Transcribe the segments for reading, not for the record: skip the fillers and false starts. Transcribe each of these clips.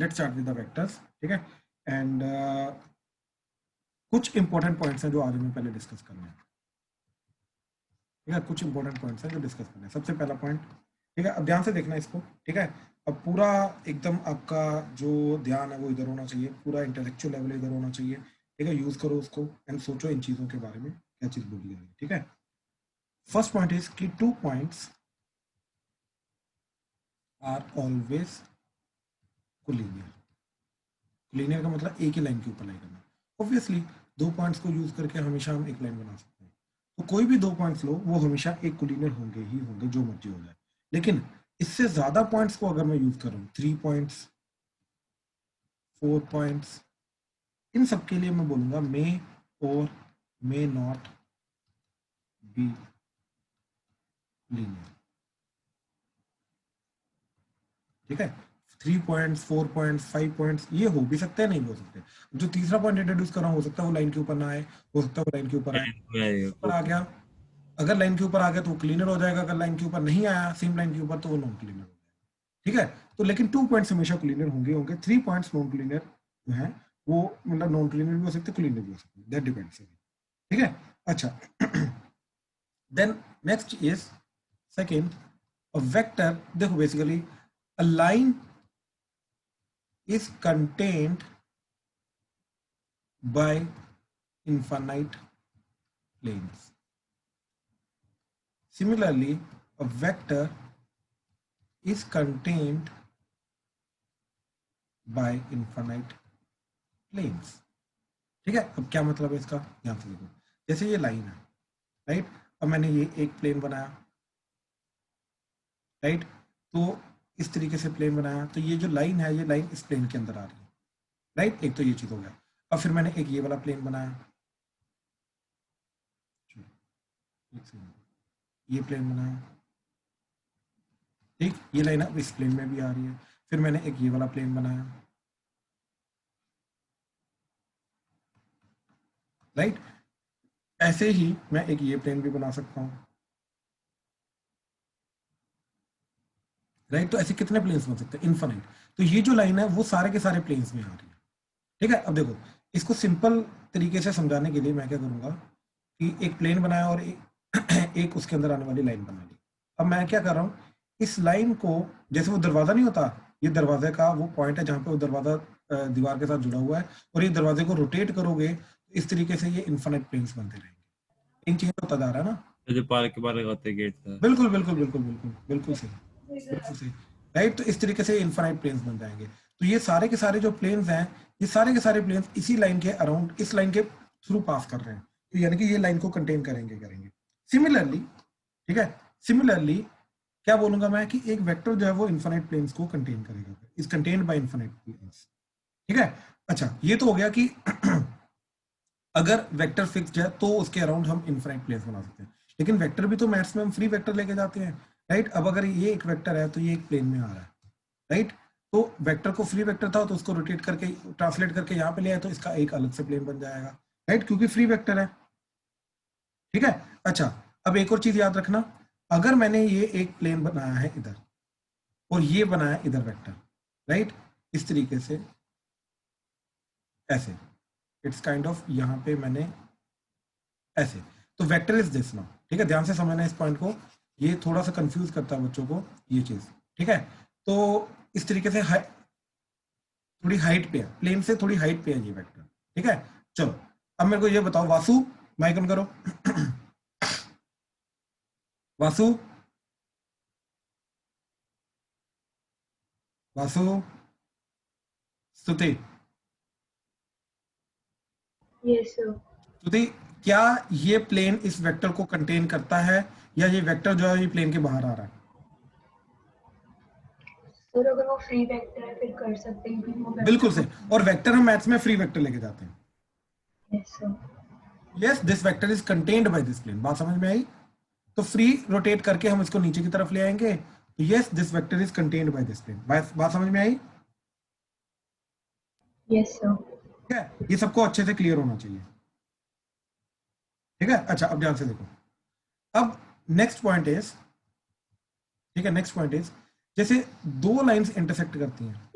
Let's start with the vectors, ठीक है। And कुछ इंपॉर्टेंट पॉइंट्स हैं जो आज हमें पहले डिस्कस करने हैं, ठीक है। कुछ इंपॉर्टेंट पॉइंट्स हैं जो डिस्कस करने हैं। सबसे पहला पॉइंट, ठीक है, अब ध्यान से देखना इसको, ठीक है। अब पूरा एकदम आपका जो ध्यान है वो इधर होना चाहिए, पूरा इंटेलेक्चुअल लेवल इधर होना चाहिए, ठीक है। यूज करो उसको एंड सोचो इन चीजों के बारे में, क्या चीज बोली जा रही है, ठीक है। फर्स्ट पॉइंट इज कि 2 points are always collinear. Collinear का मतलब एक ही लाइन के ऊपर लाई करना। ऑब्वियसली 2 पॉइंट्स को यूज करके हमेशा हम एक लाइन बना सकते हैं, तो कोई भी 2 पॉइंट्स लो वो हमेशा एक कोलिनियर होंगे ही होंगे, जो मर्जी हो जाए। लेकिन इससे ज्यादा पॉइंट्स को अगर मैं यूज करूं, 3 पॉइंट्स, 4 पॉइंट्स, इन सब के लिए मैं बोलूंगा मे और मे नॉट बी लीनियर, ठीक है। 3 पॉइंट्स, 4 पॉइंट्स, 5 पॉइंट्स ये हो भी सकते हैं, नहीं भी हो सकते। जो तीसरा पॉइंट इंट्रोड्यूस कर रहा हूं, हो सकता है वो लाइन के ऊपर ना आए, हो सकता है वो लाइन के ऊपर आए, ऊपर आ गया। अगर लाइन के ऊपर आ गया तो वो क्लीनर हो जाएगा, अगर लाइन के ऊपर नहीं आया सेम लाइन के ऊपर तो वो नॉन क्लीनर हो जाएगा, ठीक है। तो लेकिन 2 पॉइंट्स हमेशा क्लीनर होंगे। 3 पॉइंट्स नॉन क्लीनर जो है वो मतलब नॉन क्लीनर भी हो सकते, क्लीनर भी हो सकते, दैट डिपेंड्स, ठीक है। अच्छा then next is second, a vector. देखो basically a line is contained by infinite planes. Similarly, a vector is contained by infinite planes. ठीक है। अब क्या मतलब है इसका, ध्यान से देखो। जैसे ये लाइन है, राइट। अब मैंने ये एक प्लेन बनाया, राइट। तो इस तरीके से प्लेन बनाया, तो ये जो लाइन है ये लाइन इस प्लेन के अंदर आ रही है, राइट। एक तो ये चीज हो गया। अब फिर मैंने एक ये वाला प्लेन बनाया, ये प्लेन बनाया, ठीक। ये लाइन अब इस प्लेन में भी आ रही है। फिर मैंने एक ये वाला प्लेन बनाया, राइट। ऐसे ही मैं एक ये प्लेन भी बना सकता हूं, राइट। तो ऐसे कितने प्लेन्स बन सकते हैं, इनफाइनाइट। तो ये जो लाइन है वो सारे के सारे प्लेन्स में आ रही है, ठीक है। अब देखो इसको सिंपल तरीके से समझाने के लिए मैं क्या करूंगा कि एक प्लेन बनाया और एक उसके अंदर आने वाली लाइन बना ली। अब मैं क्या कर रहा हूँ, इस लाइन को, जैसे वो दरवाजा नहीं होता, ये दरवाजे का वो पॉइंट है जहां पे वो दरवाजा दीवार के साथ जुड़ा हुआ है, और ये दरवाजे को रोटेट करोगे तो इस तरीके से ये इनफाइनाइट प्लेन्स बनते रहेंगे। इन चीजें होता जा रहा है ना, जो पार्क के बाहर लगाते गेट था। बिल्कुल बिल्कुल बिल्कुल बिल्कुल बिल्कुल सही, बिल्कुल सही, राइट। तो इस तरीके से इनफाइनाइट प्लेन्स बन जाएंगे। तो ये सारे के सारे जो प्लेन्स हैं, ये सारे के सारे प्लेन्स इसी लाइन के अराउंड, इस लाइन के थ्रू पास कर रहे हैं, तो यानी कि ये लाइन को कंटेन करेंगे। सिमिलरली, ठीक है, सिमिलरली क्या बोलूंगा मैं कि एक वेक्टर जो है वो इनफाइनाइट प्लेन्स को कंटेन करेगा, is contained by infinite planes, ठीक है। अच्छा ये तो हो गया कि अगर वेक्टर फिक्स्ड है तो उसके अराउंड हम इनफाइनाइट प्लेन्स बना सकते हैं। लेकिन वेक्टर भी तो मैथ्स में हम फ्री वेक्टर लेके जाते हैं, राइट। अब अगर ये एक वेक्टर है तो ये एक प्लेन में आ रहा है, राइट। तो वेक्टर को फ्री वेक्टर था तो उसको रोटेट करके ट्रांसलेट करके यहाँ पे ले आए तो इसका एक अलग से प्लेन बन जाएगा, राइट, क्योंकि फ्री वेक्टर है, ठीक है। अच्छा अब एक और चीज याद रखना, अगर मैंने ये एक प्लेन बनाया है इधर और ये बनाया इधर वेक्टर, राइट, इस तरीके से ऐसे, इट्स काइंड ऑफ यहाँ पे मैंने ऐसे, तो वेक्टर इज दिस नाउ, ठीक है। ध्यान से समझना इस पॉइंट को, ये थोड़ा सा कंफ्यूज करता है बच्चों को ये चीज, ठीक है। तो इस तरीके से थोड़ी हाइट पे है, प्लेन से थोड़ी हाइट पे है ये वेक्टर, ठीक है। चलो अब मेरे को ये बताओ, वासु माइक ऑन करो। वासु, वासु, स्तुति, यस सर। स्तुति, क्या ये प्लेन इस वेक्टर को कंटेन करता है या ये वेक्टर जो है ये प्लेन के बाहर आ रहा है? सर अगर वो फ्री वेक्टर है फिर कर सकते हैं कि वो बिल्कुल से, और वेक्टर हम मैथ्स में फ्री वेक्टर लेके जाते हैं। Yes sir. Yes this vector is contained by this plane, बात समझ में आई? तो फ्री रोटेट करके हम इसको नीचे की तरफ ले आएंगे, तो yes this vector is contained by this plane, बात समझ में आई? Yes sir. ठीक है, ये सबको अच्छे से क्लियर होना चाहिए, ठीक है। अच्छा अब ध्यान से देखो, अब नेक्स्ट पॉइंट इज, ठीक है, नेक्स्ट पॉइंट इज जैसे दो लाइंस इंटरसेक्ट करती हैं,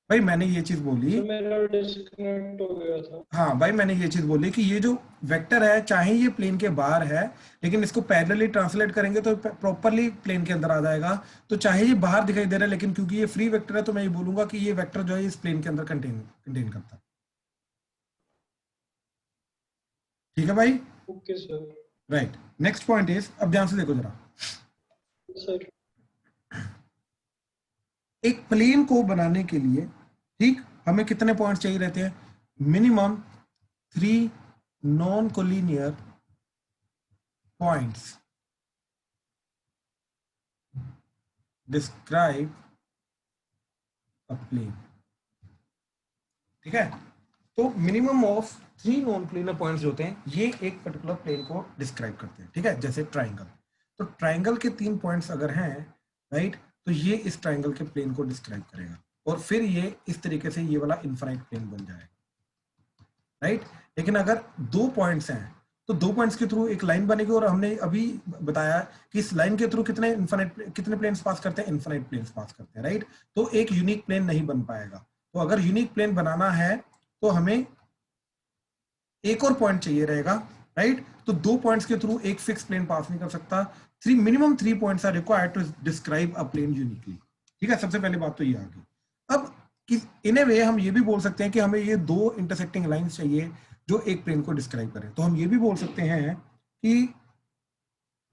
भाई मैंने ये चीज बोली, तो मेरा डिस्कनेक्ट हो गया था। हाँ भाई मैंने ये चीज बोली कि ये जो वेक्टर है चाहे ये प्लेन के बाहर है, लेकिन इसको पैरेलली ट्रांसलेट करेंगे तो प्रॉपरली प्लेन के अंदर आ जाएगा। तो चाहे ये बाहर दिखाई दे रहा है, लेकिन क्योंकि ये फ्री वेक्टर है तो मैं ये बोलूंगा कि ये वेक्टर जो है इस प्लेन के अंदर कंटेन करता है। ठीक है भाई, okay sir. Right. Next point is, अब ध्यान से देखो जरा, सर एक प्लेन को बनाने के लिए, ठीक, हमें कितने पॉइंट्स चाहिए रहते हैं? Minimum 3 non collinear points describe a plane. ठीक है, तो minimum of 3 non collinear points होते हैं, ये एक पर्टिकुलर प्लेन को डिस्क्राइब करते हैं। ठीक है, जैसे ट्राइंगल, तो ट्राइंगल के 3 पॉइंट्स अगर हैं, राइट, तो ये इस ट्राइंगल के प्लेन को डिस्क्राइब करेगा, और फिर ये इस तरीके से ये वाला इनफाइनाइट प्लेन बन जाएगा, राइट। लेकिन अगर 2 पॉइंट्स हैं तो 2 पॉइंट्स के थ्रू एक लाइन बनेगी, और हमने अभी बताया कि इस लाइन के थ्रू कितने प्लेन्स पास करते हैं? इनफाइनाइट प्लेन्स पास करते हैं, राइट। तो एक यूनिक प्लेन नहीं बन पाएगा। तो अगर यूनिक प्लेन बनाना है तो हमें एक और पॉइंट चाहिए रहेगा, राइट। तो 2 पॉइंट्स के थ्रू एक फिक्स प्लेन पास नहीं कर सकता। Minimum 3 points are required to describe a plane uniquely. ठीक है, सबसे पहली बात तो ये आ गई। अब इन ए वे हम ये भी बोल सकते हैं कि हमें ये 2 इंटरसेक्टिंग लाइंस चाहिए जो एक प्लेन को डिस्क्राइब करें। तो हम ये भी बोल सकते हैं कि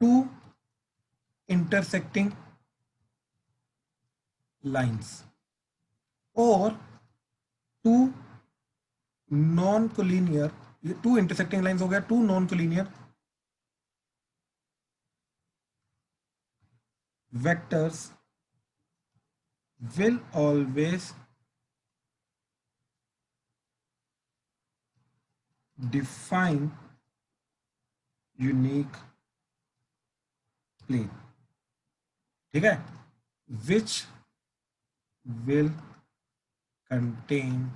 2 इंटरसेक्टिंग लाइंस और 2 नॉन कोलिनियर, ये 2 इंटरसेक्टिंग लाइंस हो गया, 2 non collinear vectors will always define unique plane। ठीक है, which will contain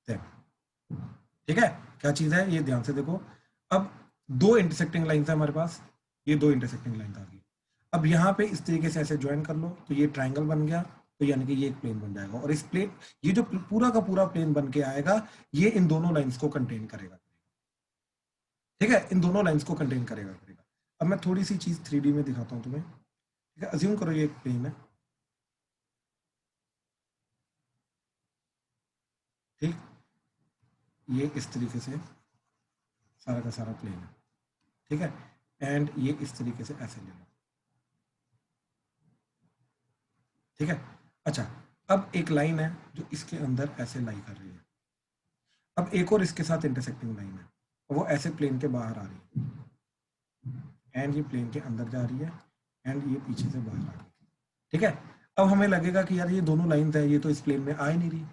them। ठीक है, क्या चीज है ये ध्यान से देखो। अब 2 इंटरसेक्टिंग लाइंस है हमारे पास, ये 2 इंटरसेक्टिंग लाइंस आ गई। अब यहाँ पे इस तरीके से ऐसे ज्वाइन कर लो तो ये ट्राइंगल बन गया, तो यानी कि ये एक प्लेन बन जाएगा, और इस प्लेन, ये जो पूरा का पूरा प्लेन बन के आएगा ये इन दोनों लाइंस को कंटेन करेगा। ठीक है, इन दोनों लाइंस को कंटेन करेगा। अब मैं थोड़ी सी चीज 3D में दिखाता हूँ तुम्हें। ठीक है, अज्यूम करो ये एक प्लेन है, ठीक, ये इस तरीके से सारा का सारा प्लेन है। ठीक है, एंड ये इस तरीके से ऐसे ले लो। ठीक है, अच्छा, अब एक लाइन है जो इसके अंदर ऐसे लाई कर रही है। अब एक और इसके साथ इंटरसेक्टिंग लाइन है, वो ऐसे प्लेन के बाहर आ रही है, एंड ये प्लेन के अंदर जा रही है, एंड ये पीछे से बाहर आ रही है। ठीक है, अब हमें लगेगा कि यार ये दोनों लाइंस है, ये तो इस प्लेन में आ ही नहीं रही,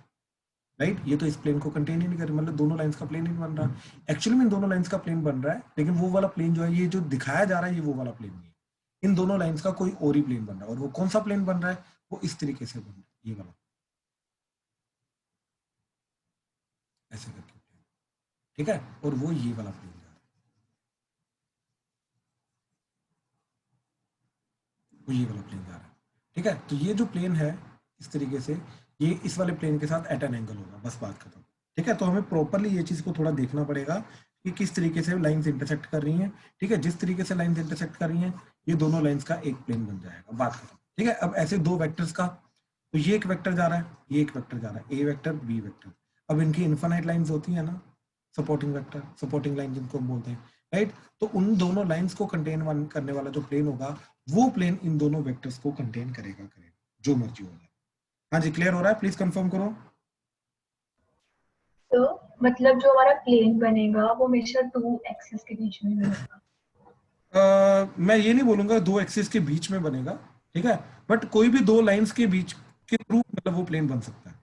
राइट, ये तो इस प्लेन को कंटेन ही नहीं कर रही, मतलब दोनों लाइंस का प्लेन ही बन रहा। एक्चुअली में इन दोनों लाइंस का प्लेन बन रहा है, लेकिन वो वाला प्लेन जो है, ये जो दिखाया जा रहा है, ये वो वाला प्लेन नहीं है। इन दोनों लाइंस का कोई और ही प्लेन बन रहा है, और वो कौन सा प्लेन बन रहा है? वो इस तरीके से बन रहा है, ये वाला, ऐसे करके। ठीक है, और वो ये वाला प्लेन जा रहा है, वो ये वाला प्लेन जा रहा है। ठीक है, तो ये जो प्लेन है इस तरीके से, ये इस वाले प्लेन के साथ एट एन एंगल होगा, बस बात खत्म। ठीक है, तो हमें प्रॉपरली ये चीज को थोड़ा देखना पड़ेगा कि किस तरीके से लाइंस इंटरसेक्ट कर रही हैं। ठीक है, जिस तरीके से लाइंस इंटरसेक्ट कर रही हैं, ये दोनों लाइंस का एक प्लेन बन जाएगा, बात खत्म। ठीक है, अब ऐसे 2 वेक्टर्स का, तो ये एक वेक्टर जा रहा है, ये एक वेक्टर जा रहा है, ए वेक्टर बी वेक्टर। अब इनकी इनफाइनाइट लाइंस होती है ना, सपोर्टिंग वेक्टर, सपोर्टिंग लाइन जिनको हम बोलते हैं, राइट। तो उन दोनों लाइंस को कंटेन करने वाला जो प्लेन होगा, वो प्लेन इन दोनों वेक्टर्स को कंटेन करेगा, जो मर्जी हो जाए। हाँ जी, क्लियर हो रहा है? प्लीज कंफर्म करो। तो मतलब जो हमारा प्लेन बनेगा वो हमेशा 2 एक्सिस के बीच में बनेगा। मैं ये नहीं बोलूंगा 2 एक्सिस के बीच में बनेगा, ठीक है, बट कोई भी 2 लाइंस के बीच के थ्रू मतलब वो प्लेन बन सकता है।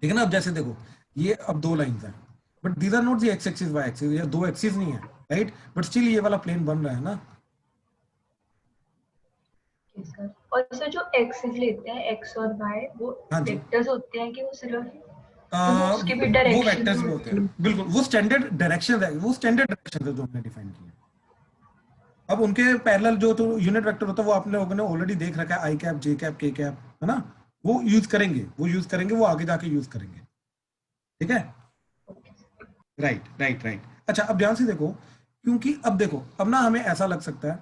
ठीक है ना, अब जैसे देखो, ये अब 2 लाइंस हैं, but these are not the X axis Y axis, ये 2 एक्सिस नहीं है, राइट, बट स्टिल ये वाला प्लेन बन रहा है ना। सर, और सर जो एक्सिस लेते हैं एक्स और वाई, वो हाँ जी, वेक्टर्स होते हैं कि वो सिर्फ उसके भी वो डायरेक्शन वेक्टर्स भी होते हैं, बिल्कुल, वो स्टैंडर्ड डायरेक्शन है, वो स्टैंडर्ड डायरेक्शन है जो हमने डिफाइन किया। अब उनके पैरेलल जो तो यूनिट वेक्टर होता है वो आपने लोगों ने ऑलरेडी देख रखा है, आई कैप, जे कैप, के कैप, है ना, वो यूज करेंगे, वो आगे जाके यूज करेंगे। ठीक है, राइट। अच्छा अब ध्यान से देखो, क्योंकि अब देखो, अब ना हमें ऐसा लग सकता है,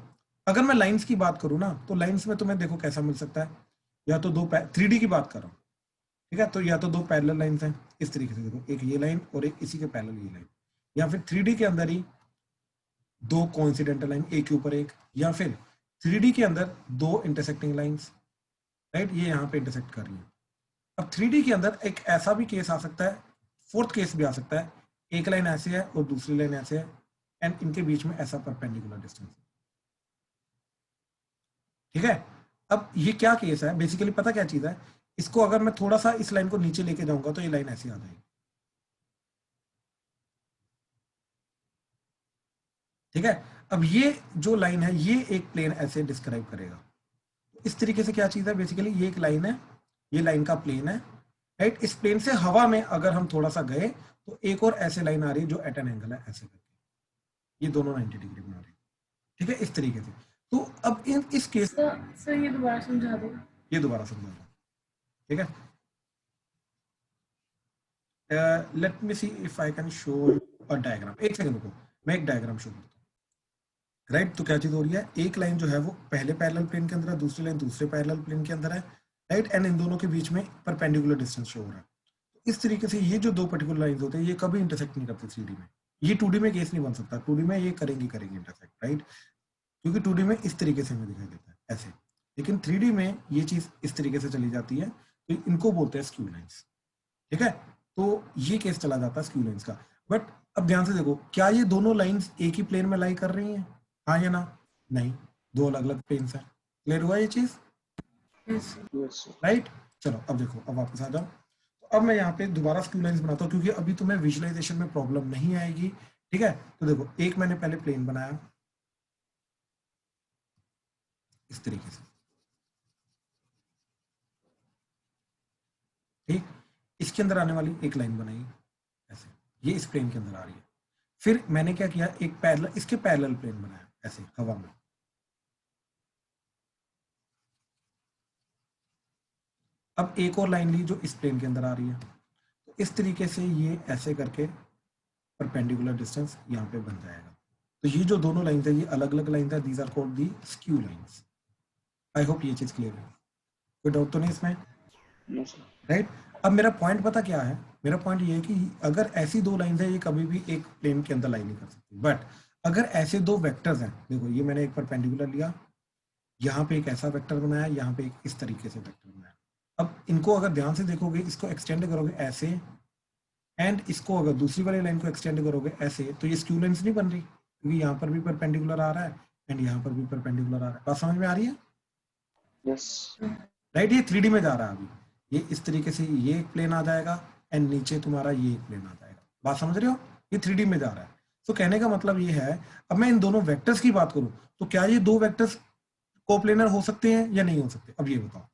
अगर मैं लाइंस की बात करूं ना, तो लाइंस में तुम्हें देखो कैसा मिल सकता है, या तो 3D की बात कर रहा हूं, ठीक है, तो या तो 2 पैरेलल लाइंस हैं इस तरीके से, देखो एक ये लाइन और एक इसी के पैरेलल ये लाइन, या फिर 3D के अंदर ही 2 कोइंसिडेंटल लाइन एक के ऊपर एक, या फिर 3D के अंदर 2 इंटरसेक्टिंग लाइंस, राइट, ये यहाँ पे इंटरसेक्ट कर रही है। अब 3D के अंदर एक ऐसा भी केस आ सकता है, फोर्थ केस भी आ सकता है, एक लाइन ऐसे है और दूसरी लाइन ऐसे है, एंड इनके बीच में ऐसा परपेंडिकुलर डिस्टेंस है। ठीक है, अब ये क्या केस है, बेसिकली पता क्या चीज है, इसको अगर मैं थोड़ा सा इस लाइन को नीचे लेके जाऊंगा तो ये लाइन ऐसी आ जाएगी। ठीक है, अब ये जो लाइन है ये एक प्लेन ऐसे डिस्क्राइब करेगा। इस तरीके से क्या चीज है, बेसिकली ये एक लाइन है, ये लाइन का प्लेन है, राइट, इस प्लेन से हवा में अगर हम थोड़ा सा गए तो एक और ऐसे लाइन आ रही है जो एट एन एंगल है ऐसे करके, ये दोनों 90 डिग्री बना रही है। ठीक है, इस तरीके से। तो अब इस केस सर ये दोबारा समझा दो। ये दोबारा समझा दो, ठीक है, let me see if I can show a diagram. एक सेकंड रुको, मैं एक डायग्राम शो करता हूँ, राइट। तो क्या चीज हो रही है, एक लाइन जो है वो पहले पैरेलल प्लेन के अंदर है, दूसरी लाइन दूसरे पैरेलल प्लेन के अंदर है, राइट, एंड इन दोनों के बीच में परपेंडिकुलर डिस्टेंस शो हो रहा है। इस तरीके से ये जो 2 पर्टिकुलर लाइंस होते हैं ये कभी इंटरसेक्ट नहीं करते 3D में, ये 2D में केस नहीं बन सकता, 2D में ये करेंगे इंटरसेक्ट, राइट, क्योंकि 2D में इस तरीके से हमें दिखाई देता है ऐसे, लेकिन 3D में ये चीज इस तरीके से चली जाती है, तो इनको बोलते हैं स्क्यू लाइंस। ठीक है, तो ये केस चला जाता है स्क्यू लाइंस का। बट अब ध्यान से देखो, क्या ये दोनों लाइंस एक ही प्लेन में लाई कर रही हैं, हाँ या ना? नहीं, 2 अलग अलग प्लेन्स हैं। क्लियर हुआ ये चीज, राइट? चलो अब देखो, अब वापस आ जाओ। तो अब मैं यहाँ पे दोबारा स्क्यू लाइंस बनाता हूँ, क्योंकि अभी तुम्हें विजुअलाइजेशन में प्रॉब्लम नहीं आएगी। ठीक है, तो देखो एक मैंने पहले प्लेन बनाया इस तरीके से, ठीक, इसके अंदर आने वाली एक लाइन बनाई ऐसे, ये इस प्लेन के अंदर आ रही है। फिर मैंने क्या किया, एक पैरेलल, इसके पैरेलल प्लेन बनाया ऐसे हवा में, अब एक और लाइन ली जो इस प्लेन के अंदर आ रही है, तो इस तरीके से ये ऐसे करके परपेंडिकुलर डिस्टेंस यहाँ पे बन जाएगा। तो ये जो दोनों लाइंस है ये अलग अलग लाइंस है, these are called the skew lines. I hope ये चीज क्लियर है, कोई डाउट तो नहीं इसमें? राइट, अब मेरा पॉइंट पता क्या है, मेरा पॉइंट ये है कि अगर ऐसी 2 लाइंस है ये कभी भी एक प्लेन के अंदर लाई नहीं कर सकती, बट अगर ऐसे 2 वेक्टर्स हैं, देखो ये मैंने एक परपेंडिकुलर लिया, यहाँ पे एक ऐसा वेक्टर बनाया, यहाँ पे एक इस तरीके से वेक्टर बनाया। अब इनको अगर ध्यान से देखोगे, इसको एक्सटेंड करोगे ऐसे, एंड इसको अगर दूसरी वाली लाइन को एक्सटेंड करोगे ऐसे, तो ये स्क्यू लाइंस नहीं बन रही, क्योंकि यहाँ पर भी परपेंडिकुलर आ रहा है एंड यहाँ पर भी परपेंडिकुलर आ रहा है। बात समझ में आ रही है? यस राइट, ये 3D में जा रहा है अभी, ये इस तरीके से ये एक प्लेन आ जाएगा एंड नीचे तुम्हारा ये एक प्लेन आ जाएगा। बात समझ रहे हो? ये 3D में जा रहा है। तो कहने का मतलब ये है, अब मैं इन दोनों वेक्टर्स की बात करूं तो क्या ये 2 वेक्टर्स कोप्लेनर हो सकते हैं या नहीं हो सकते? अब ये बताओ।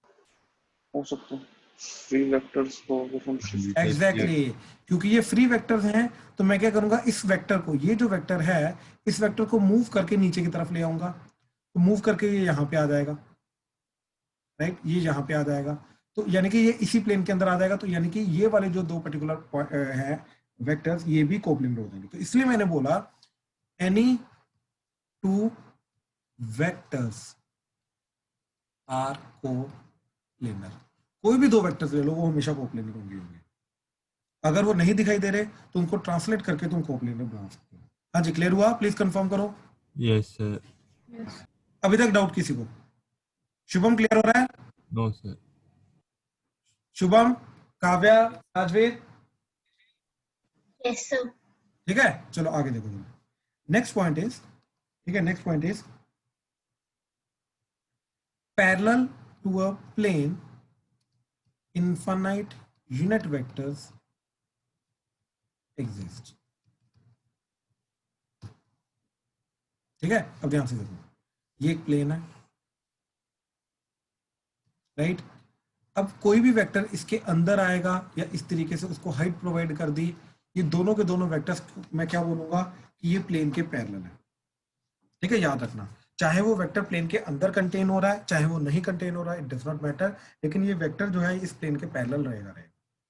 हो सकते हैं, फ्री वेक्टर्स को हम एग्जैक्टली, क्योंकि ये फ्री वेक्टर्स हैं, तो मैं क्या करूंगा, इस वेक्टर को, ये जो वेक्टर है इस वेक्टर को मूव करके नीचे की तरफ ले आऊंगा, तो मूव करके ये यहाँ पे आ जाएगा, राइट, ये यहाँ पे आ जाएगा, तो यानी कि ये इसी प्लेन के अंदर आ जाएगा। तो यानी कि ये वाले जो 2 पर्टिकुलर हैं वेक्टर्स, ये भी कोप्लेनर हो जाएंगे। तो इसलिए मैंने बोला एनी 2 वेक्टर्स आर कोप्लेनर। कोई भी 2 वेक्टर्स ले लो, वो हमेशा कोप्लेनर होंगे। अगर वो नहीं दिखाई दे रहे तो उनको ट्रांसलेट करके तुम कोप्लेनर बना सकते हो। हाँ जी, क्लियर हुआ? प्लीज कंफर्म करो। Yes sir. अभी तक डाउट किसी को? शुभम क्लियर हो रहा है? No sir. Shubham, Kavya, Rajveer, yes sir. ठीक है, चलो आगे देखो। नेक्स्ट पॉइंट इज, ठीक है, next point is parallel to a plane infinite unit vectors exist। ठीक है, अब ध्यान से देखो, ये एक प्लेन है, राइट, अब कोई भी वेक्टर इसके अंदर आएगा या इस तरीके से उसको हाइट प्रोवाइड कर दी, ये दोनों के दोनों वेक्टर्स मैं क्या बोलूंगा कि ये प्लेन के पैरेलल है। ठीक है, याद रखना, चाहे वो वेक्टर प्लेन के अंदर कंटेन हो रहा है चाहे वो नहीं कंटेन हो रहा है, इट डज नॉट मैटर, लेकिन ये वेक्टर जो है इस प्लेन के पैरेलल रहेगा।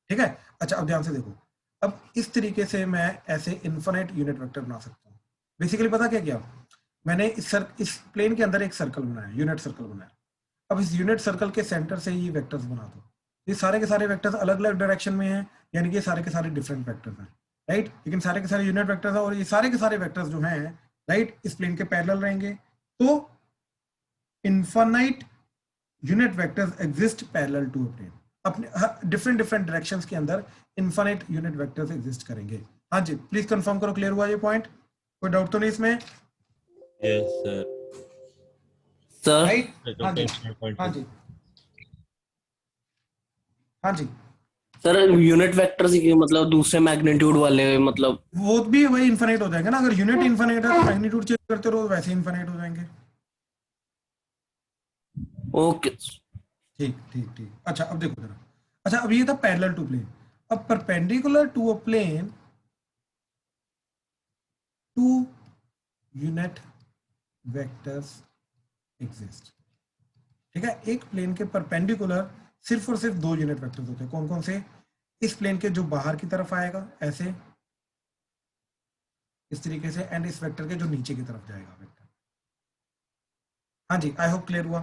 ठीक है। अच्छा अब ध्यान से देखो, अब इस तरीके से मैं ऐसे इन्फिनिट यूनिट वेक्टर बना सकता हूँ। बेसिकली पता क्या किया मैंने, इस प्लेन के अंदर एक सर्कल बनाया, यूनिट सर्कल बनाया। अब इस यूनिट सर्कल के सेंटर से ये वेक्टर्स बना दो। ये सारे के सारे वेक्टर्स अलग अलग डायरेक्शन में हैं, यानी कि सारे के सारे डिफरेंट वेक्टर्स हैं, राइट, लेकिन सारे के सारे यूनिट वेक्टर्स हैं और ये सारे के सारे वेक्टर्स जो हैं, राइट, इस प्लेन के पैरेलल रहेंगे। तो infinite unit vectors exist parallel to a plane, अपने डिफरेंट डिफरेंट डायरेक्शंस के अंदर इनफाइनाइट यूनिट वेक्टर्स एग्जिस्ट करेंगे। हाँ जी, प्लीज कंफर्म करो, क्लियर हुआ ये पॉइंट? कोई डाउट तो नहीं इसमें? Yes sir. Sir right. हाँ जी, हाँ जी, हाँ जी, सर यूनिट वेक्टर्स की मतलब दूसरे मैग्नीट्यूड वाले मतलब वो भी वही इनफाइनाइट हो जाएंगे ना। अगर यूनिट इनफाइनाइट है तो मैग्नीट्यूड चेंज करते रहो, वैसे इनफाइनाइट हो जाएंगे। ओके। ठीक ठीक ठीक। अच्छा अब देखो जरा, अच्छा अब ये था पैरेलल टू प्लेन। अब perpendicular to a plane two unit vectors exist. ठीक है, एक प्लेन के परपेंडिकुलर सिर्फ और सिर्फ दो यूनिट वेक्टर्स होते हैं। कौन कौन से? इस प्लेन के जो बाहर की तरफ आएगा ऐसे इस तरीके से, एंड इस वेक्टर के जो नीचे की तरफ जाएगा वेक्टर। हाँ जी, आई होप क्लियर हुआ।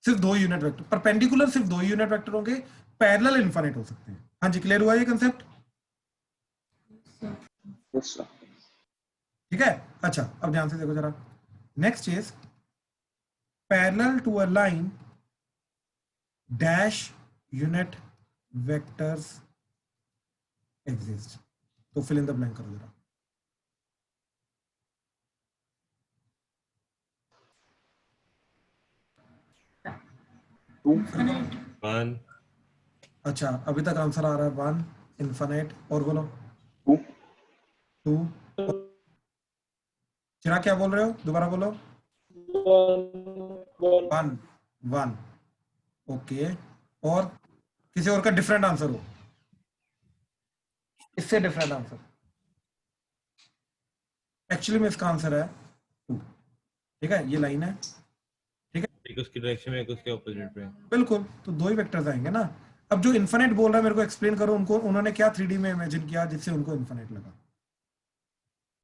सिर्फ दो यूनिट वेक्टर परपेंडिकुलर, सिर्फ दो यूनिट वेक्टर होंगे, पैरेलल इनफाइनाइट हो सकते हैं। हाँ जी, क्लियर हुआ ये कंसेप्ट? Yes sir. ठीक है। अच्छा अब ध्यान से देखो जरा, next is parallel to a line dash unit vectors exist. तो फिल इन द ब्लैंक करो जरा। To infinite. 1 अच्छा अभी तक आंसर आ रहा है 1 इनफाइनाइट, और बोलो टू 2। चिराग क्या बोल रहे हो, दोबारा बोलो। 1 1। ओके, और किसी और का डिफरेंट आंसर हो, इससे डिफरेंट आंसर? एक्चुअली में इसका आंसर है 2। ठीक है, ये लाइन है। ठीक है, एक उसकी डायरेक्शन में एक उसके ऑपोजिट में। बिल्कुल, तो दो ही वेक्टर्स आएंगे ना। अब जो इन्फिनिट बोल रहा है मेरे को एक्सप्लेन करो, उनको उन्होंने क्या 3D में इमेजिन किया जिससे उनको इन्फिनिट लगा,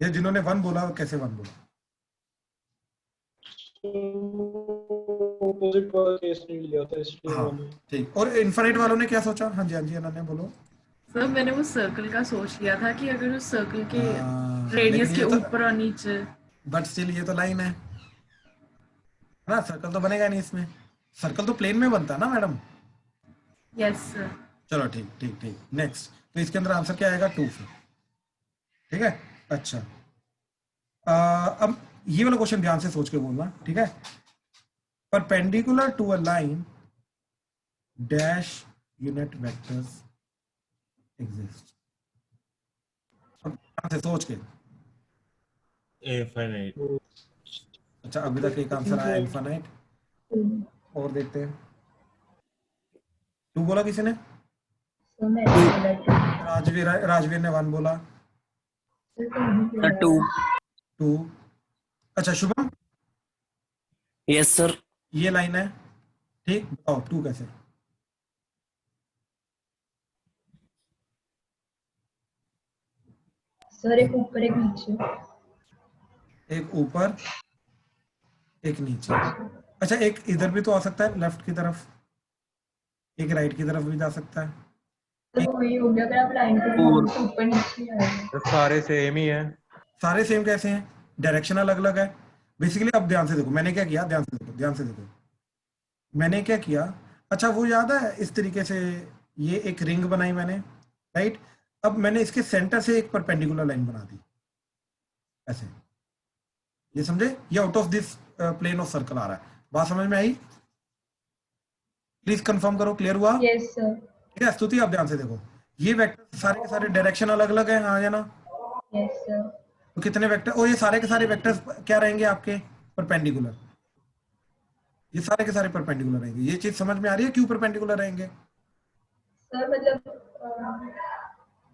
या जिन्होंने 1 बोला कैसे 1 बोला? ऑपोजिट वाला केस नहीं लिया था इसलिए हाँ मैंने ठीक। और इन्फिनिट वालों ने क्या सोचा? हाँ जी, हाँ जी, अनन्या बोलो। सर मैंने वो सर्कल का सोच लिया था कि अगर उस सर्कल के लेकिन रेडियस के ये तो, ऊपर और नीचे। बट स्टिल ये तो लाइन है ना, सर्कल तो बनेगा नहीं इसमें। सर्कल तो प्लेन में बनता है ना मैडम। Yes sir. चलो ठीक ठीक ठीक, नेक्स्ट। तो इसके अंदर आंसर क्या आएगा? 2 फिर। ठीक है। अच्छा अब ये वाला क्वेश्चन ध्यान से सोच के बोलना, ठीक है। Perpendicular to a line dash unit vectors exist. अब ध्यान से सोच के। इनफाइनाइट। अच्छा अभी तक एक आंसर आया इनफाइनाइट, और देखते हैं। 2 बोला किसी ने? सर मैंने बोला टू। राजवीर ने 1 बोला। सर तो नहीं बोला टू। 2। अच्छा शुभम, यस सर। ये लाइन है, ठीक, बताओ 2 कैसे? सर एक ऊपर एक नीचे। एक ऊपर एक नीचे। अच्छा एक इधर भी तो आ सकता है, लेफ्ट की तरफ, एक राइट की तरफ भी जा सकता है। तो वही हो गया, अगर आप लाइन को घुमाओगे तो ऊपर नीचे ही आएगा। सारे सेम ही है। सारे सेम कैसे हैं? डायरेक्शन अलग अलग है बेसिकली। अब ध्यान से देखो मैंने क्या किया, ध्यान से देखो, ध्यान से देखो मैंने क्या किया। अच्छा वो याद है इस तरीके से, ये एक रिंग बनाई मैंने, राइट। अब मैंने इसके सेंटर से एक परपेंडिकुलर लाइन बना दी ऐसे, ये समझे? ये out of this plane of circle आ रहा है। बात समझ में आई? प्लीज कंफर्म करो, क्लियर हुआ? Yes sir. ठीक है स्तुति, आप ध्यान से देखो, ये वेक्टर सारे के सारे डायरेक्शन अलग अलग है, हाँ या ना? Yes sir. तो कितने वेक्टर, और ये सारे के सारे वेक्टर्स क्या रहेंगे आपके? परपेंडिकुलर। ये सारे के सारे परपेंडिकुलर रहेंगे। ये चीज समझ में आ रही है क्यों परपेंडिकुलर रहेंगे? सर मतलब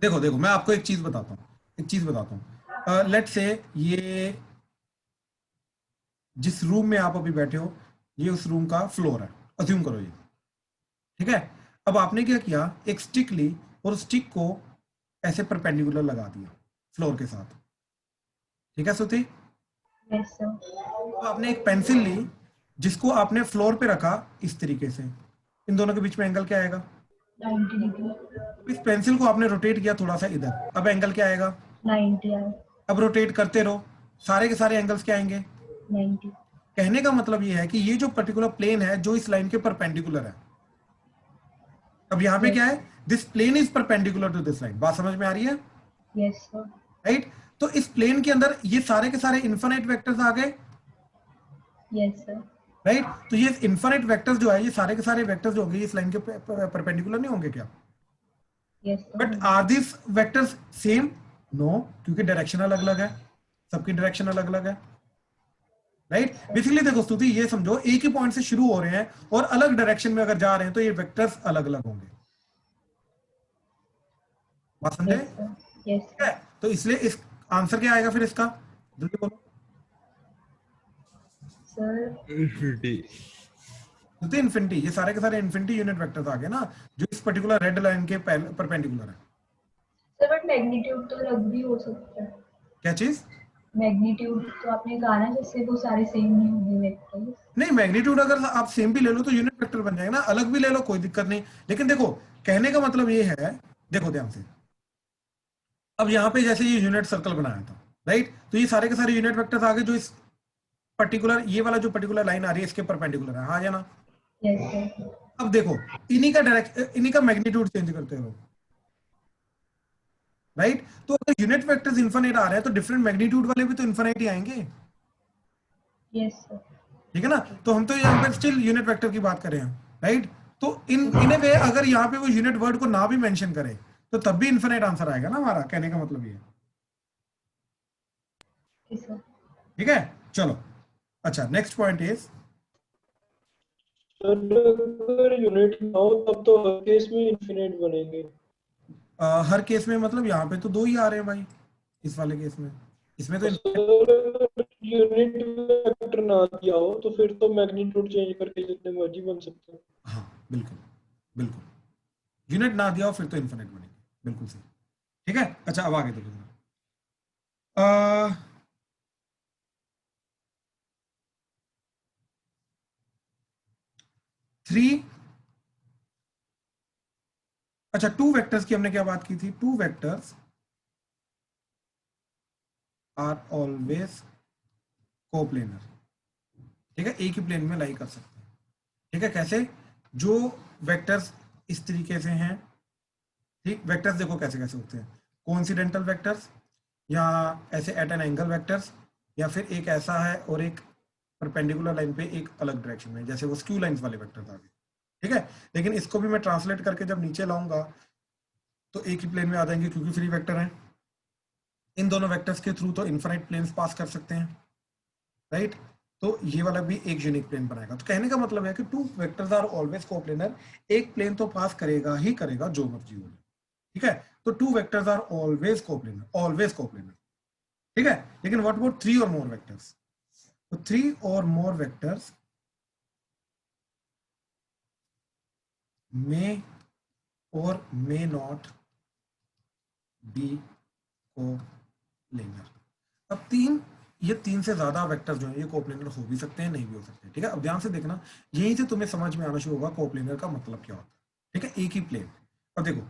देखो देखो मैं आपको एक चीज बताता हूँ, एक चीज बताता हूँ। लेट्स से ये जिस रूम में आप अभी बैठे हो ये उस रूम का फ्लोर है, अज्यूम करो ये, ठीक है। अब आपने क्या किया, एक स्टिक ली और स्टिक को ऐसे परपेंडिकुलर लगा दिया फ्लोर के साथ, ठीक है श्रुति। Yes sir. तो आपने एक पेंसिल ली जिसको आपने फ्लोर पे रखा इस तरीके से, इन दोनों के बीच में एंगल क्या आएगा, 90 डिग्री। इस पेंसिल को आपने रोटेट किया थोड़ा सा इधर, अब एंगल क्या आएगा, 90 आए। अब रोटेट करते रहो, सारे के सारे एंगल्स क्या आएंगे, 90। कहने का मतलब ये है कि ये जो पर्टिकुलर प्लेन है जो इस लाइन के परपेंडिकुलर है, अब यहाँ पे क्या है, this plane is perpendicular to this line, बात समझ में आ रही है, यस सर। राइट। तो इस प्लेन के अंदर ये सारे के सारे इन्फिनिट वेक्टर्स आ गए, यस सर। राइट। तो ये इन्फिनिट वेक्टर्स जो है, ये सारे के सारे वेक्टर्स जो होंगे इस लाइन के परपेंडिकुलर नहीं होंगे क्या, yes sir. But are this vectors same, no, क्योंकि डायरेक्शन अलग अलग है, सबकी डायरेक्शन अलग अलग है, राइट। बेसिकली देखो स्तुति, ये समझो एक ही पॉइंट से शुरू हो रहे हैं और अलग डायरेक्शन में अगर जा रहे हैं तो ये वेक्टर्स अलग अलग होंगे, बात समझे, यस सर। यस ठीक है। तो इसलिए इस आंसर क्या आएगा फिर इसका, जल्दी बोलो सर। Infinity. तो इन्फिनिटी, ये सारे के सारे इन्फिनिटी यूनिट वेक्टर्स आ गए ना जो इस पर्टिकुलर रेड लाइन के परपेंडिकुलर है। सर बट मैग्नीट्यूड तो अलग भी हो सकता है। क्या चीज, मैग्नीट्यूड तो आपने कहा ना, जैसे वो सारे सेम नहीं होंगे वेक्टर्स। नहीं मैग्नीट्यूड अगर आप सेम भी ले लो तो यूनिट वेक्टर बन जाएगा ना, अलग भी ले लो कोई दिक्कत नहीं, लेकिन देखो कहने का मतलब ये है, देखो ध्यान से, अब यहाँ पे जैसे ये यूनिट सर्कल बनाया था, राइट, तो ये सारे के सारे यूनिट वेक्टर्स आ गए जो इस पर्टिकुलर, ये वाला जो पर्टिकुलर लाइन आ रही है इसके परपेंडिकुलर है, हाँ या ना। Yes sir. अब देखो इन्हीं का डायरेक्ट, इन्हीं का मैग्नीट्यूड चेंज करते रहो, राइट। तो अगर यूनिट वेक्टर्स इन्फिनिट आ रहे हैं तो डिफरेंट मैग्नीट्यूड वाले भी तो इन्फिनिट ही आएंगे, यस सर। ठीक है ना। तो हम तो यहाँ पर स्टिल यूनिट वेक्टर की बात कर रहे हैं, राइट। तो इन ए वे अगर यहाँ पे वो यूनिट वर्ड को ना भी मेंशन करे तो तब भी इन्फिनिट आंसर आएगा ना हमारा, कहने का मतलब ये है, सर। ठीक है। चलो अच्छा, नेक्स्ट पॉइंट इज, सर अगर यूनिट ना हो तब तो हर केस में इंफिनिट बनेंगे। हर केस में मतलब यहाँ पे तो दो ही आ रहे हैं भाई, इस वाले केस में, इसमें तो सर यूनिट वेक्टर ना दिया हो तो फिर तो मैग्नीट्यूड चेंज करके जितने मर्जी बन सकते हैं। हाँ बिल्कुल बिल्कुल, यूनिट ना दिया हो फिर तो इन्फिनिट बनेगी, बिल्कुल सही, ठीक है। अच्छा अब आगे देखो जरा, 3, अच्छा 2 वेक्टर्स की हमने क्या बात की थी, 2 वेक्टर्स आर ऑलवेज कोप्लेनर, ठीक है, एक ही प्लेन में लाई कर सकते हैं, ठीक है। कैसे, जो वेक्टर्स इस तरीके से हैं, ठीक, वेक्टर्स देखो कैसे कैसे होते हैं, कोइंसिडेंटल वेक्टर्स, या ऐसे एट एन एंगल वेक्टर्स, या फिर एक ऐसा है और एक परपेंडिकुलर लाइन पे एक अलग डायरेक्शन में, जैसे वो स्क्यू लाइंस वाले वेक्टर्स आ गए, ठीक है। लेकिन इसको भी मैं ट्रांसलेट करके जब नीचे लाऊंगा तो एक ही प्लेन में आ जाएंगे क्योंकि फ्री वेक्टर है, इन दोनों वेक्टर्स के थ्रू तो इनफाइनाइट प्लेन्स पास कर सकते हैं, राइट। तो ये वाला भी एक यूनिक प्लेन बनाएगा, तो कहने का मतलब है कि 2 वेक्टर्स आर ऑलवेज कोप्लेनर, एक प्लेन तो पास करेगा ही करेगा जो मर्जी हो, ठीक है। तो 2 वेक्टर्स आर ऑलवेज कोप्लेनर, ठीक है। लेकिन व्हाट अबाउट 3 और मोर वेक्टर्स, तो 3 और more vectors may or may not be coplanar. अब ये 3 से ज्यादा वेक्टर जो है ये कोप्लेनर हो भी सकते हैं, नहीं भी हो सकते, ठीक है। अब ध्यान से देखना, यहीं से तुम्हें समझ में आना शुरू होगा कोप्लेनर का मतलब क्या होता है, ठीक है, एक ही प्लेन। अब देखो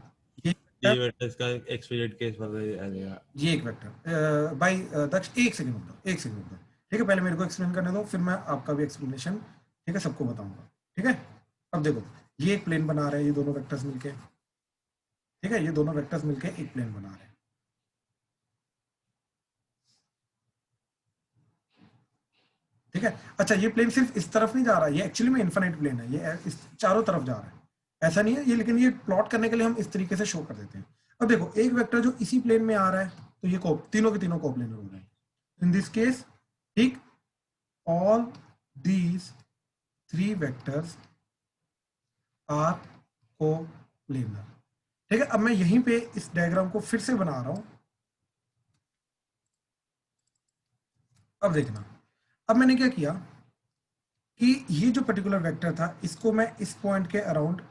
ये वेक्टर्स का एक्सपीरियंट केस आ जाएगा, ये एक वेक्टर, बाय दक्ष एक सेकंड रुक दो, ठीक है, पहले मेरे को एक्सप्लेन करने दो फिर मैं आपका भी एक्सप्लेनेशन, ठीक है, सबको बताऊंगा, ठीक है। अब देखो ये एक प्लेन बना रहे हैं ये दोनों वेक्टर्स मिलके, ठीक है, ये दोनों वेक्टर्स मिलके एक प्लेन बना रहे हैं, ठीक है। अच्छा ये प्लेन सिर्फ इस तरफ नहीं जा रहा है, ये एक्चुअली में इनफाइनाइट प्लेन है, ये इस चारों तरफ जा रहा है, ऐसा नहीं है ये, लेकिन ये प्लॉट करने के लिए हम इस तरीके से शो कर देते हैं। अब देखो एक वेक्टर जो इसी प्लेन में आ रहा है तो ये तीनों के तीनों कोप्लेनर हो रहे हैं इन दिस केस, ठीक, all these 3 vectors are coplanar, ठीक है। अब मैं यहीं पे इस डायग्राम को फिर से बना रहा हूं, अब देखना, अब मैंने क्या किया कि ये जो पर्टिकुलर वेक्टर था इसको मैं इस पॉइंट के अराउंड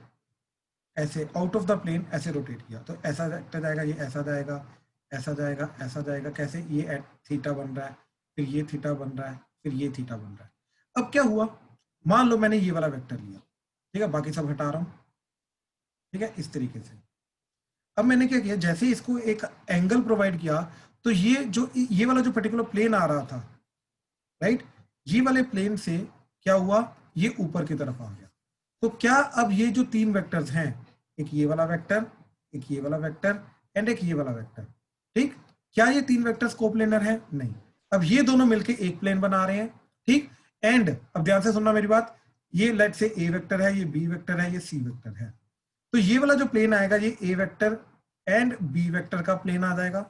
ऐसे आउट ऑफ द प्लेन ऐसे रोटेट किया, तो ऐसा वेक्टर जाएगा, ये ऐसा जाएगा, ऐसा जाएगा, ऐसा जाएगा, कैसे, ये एट थीटा बन रहा है, फिर ये थीटा बन रहा है, फिर ये थीटा बन रहा है। अब क्या हुआ, मान लो मैंने ये वाला वेक्टर लिया, ठीक है, बाकी सब हटा रहा हूं, ठीक है, इस तरीके से। अब मैंने क्या किया, जैसे इसको एक एंगल प्रोवाइड किया, तो ये वाला जो पर्टिकुलर प्लेन आ रहा था, राइट, ये वाले प्लेन से क्या हुआ, ये ऊपर की तरफ आ गया। तो क्या अब ये जो तीन वेक्टर्स हैं, एक ये वाला वेक्टर, एक ये वाला वेक्टर एंड एक ये वाला वेक्टर, ठीक, क्या ये तीन वेक्टर्स कोप्लेनर हैं? नहीं। अब ये दोनों मिलके एक प्लेन बना रहे हैं, ठीक। एंड अब ध्यान से सुनना मेरी बात, ये लेट से ए वेक्टर है, ये बी वेक्टर है, ये सी वेक्टर है, तो ये वाला जो प्लेन आएगा ये ए वेक्टर एंड बी वेक्टर का प्लेन आ जाएगा,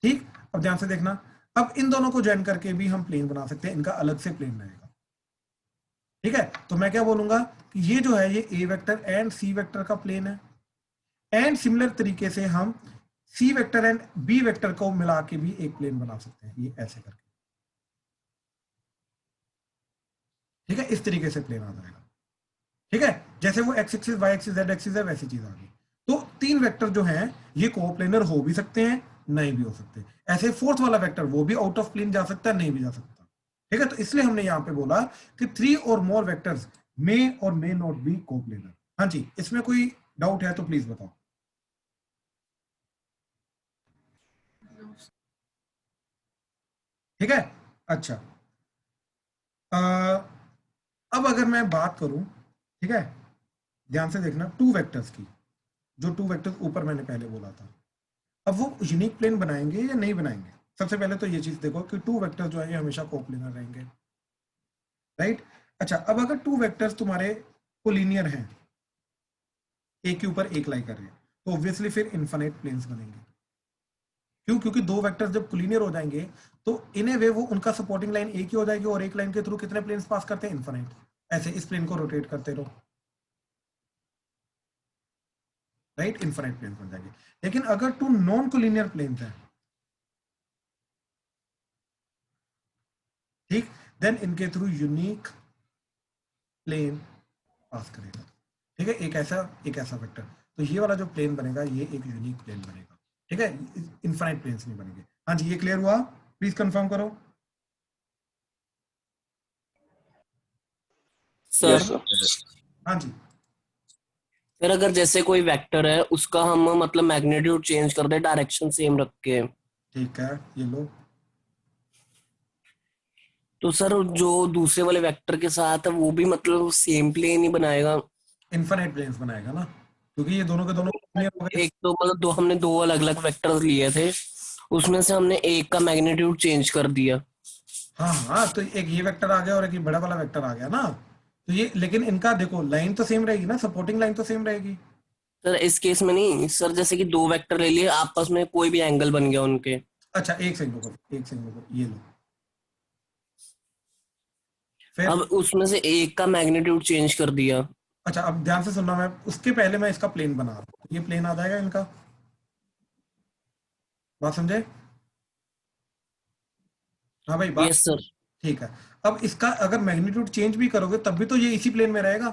ठीक। अब ध्यान से देखना, अब इन दोनों को ज्वाइन करके भी हम प्लेन बना सकते हैं, इनका अलग से प्लेन रहेगा, ठीक है। तो मैं क्या बोलूंगा कि ये जो है ये ए वेक्टर एंड सी वेक्टर का प्लेन है, एंड सिमिलर तरीके से हम C vector and B vector को मिला के भी एक प्लेन बना सकते हैं, ये ऐसे करके, ठीक है, इस तरीके से प्लेन आ जाएगा, ठीक है। जैसे वो X axis, Y axis, Z axis है, वैसी चीज आ गई। तो तीन वेक्टर जो हैं ये कोप्लेनर हो भी सकते हैं, नहीं भी हो सकते। ऐसे फोर्थ वाला वेक्टर वो भी आउट ऑफ प्लेन जा सकता है, नहीं भी जा सकता, ठीक है। तो इसलिए हमने यहां पे बोला कि 3 और मोर वेक्टर्स मे और मे नॉट बी कोप्लेनर। हाँ जी, इसमें कोई डाउट है तो प्लीज बताओ। ठीक है, अच्छा। अब अगर मैं बात करूं, ठीक है, ध्यान से देखना, टू वेक्टर्स की, जो टू वेक्टर्स ऊपर मैंने पहले बोला था, अब वो यूनिक प्लेन बनाएंगे या नहीं बनाएंगे? सबसे पहले तो ये चीज देखो कि टू वेक्टर्स जो है ये हमेशा कोप्लेनर रहेंगे, राइट। अच्छा, अब अगर टू वेक्टर्स तुम्हारे कोलिनियर हैं, एक के ऊपर एक लाई कर रहे हैं, तो ऑब्वियसली फिर इनफाइनाइट प्लेन्स बनेंगे। क्यों? क्योंकि दो वेक्टर्स जब कोलिनियर हो जाएंगे तो इन ए वे वो उनका सपोर्टिंग लाइन एक ही हो जाएगी, और एक लाइन के थ्रू कितने प्लेन्स पास करते हैं? इनफाइनाइट। ऐसे इस प्लेन को रोटेट करते रहो, राइट, इनफाइनाइट प्लेन बन जाएंगे। लेकिन अगर टू नॉन कोलिनियर प्लेन्स हैं, ठीक, देन इनके थ्रू यूनिक प्लेन पास करेगा, ठीक है, एक ऐसा वेक्टर। तो ये वाला जो प्लेन बनेगा ये एक यूनिक प्लेन बनेगा, ठीक है, इनफाइनाइट प्लेन्स नहीं बनेंगे। हाँ जी, ये क्लियर हुआ? प्लीज कंफर्म करो। सर हाँ जी, फिर अगर जैसे कोई वेक्टर है उसका हम मतलब मैग्नीट्यूड चेंज कर दे डायरेक्शन सेम रख के, ठीक है, ये लो, तो सर जो दूसरे वाले वेक्टर के साथ है वो भी मतलब सेम प्लेन ही बनाएगा? इनफाइनाइट प्लेन्स बनाएगा ना, क्योंकि ये दोनों के दोनों clear हो गए। एक तो मतलब हमने दो अलग अलग वेक्टर्स लिए थे, उसमें से हमने एक का मैग्नीट्यूड चेंज कर दिया। हाँ हाँ, तो एक ये वेक्टर आ गया और एक ये बड़ा वाला वेक्टर आ गया ना, तो ये, लेकिन इनका देखो लाइन तो सेम रहेगी ना, सपोर्टिंग लाइन तो सेम रहेगी। सर इस केस में नहीं सर, जैसे कि दो वेक्टर ले लिए आपस में, कोई भी एंगल बन गया उनके। अच्छा, एक सेकंड रुको, ये लो, फिर अब उसमें से एक का मैग्नीट्यूड चेंज कर दिया। अच्छा, अब ध्यान से सुनना, मैं उसके पहले मैं इसका प्लेन बना रहा हूँ, ये प्लेन आ जाएगा इनका, बात समझे? हाँ भाई, बात यस सर। ठीक है। अब इसका अगर मैग्नीट्यूड चेंज भी करोगे तब भी तो ये इसी प्लेन में रहेगा।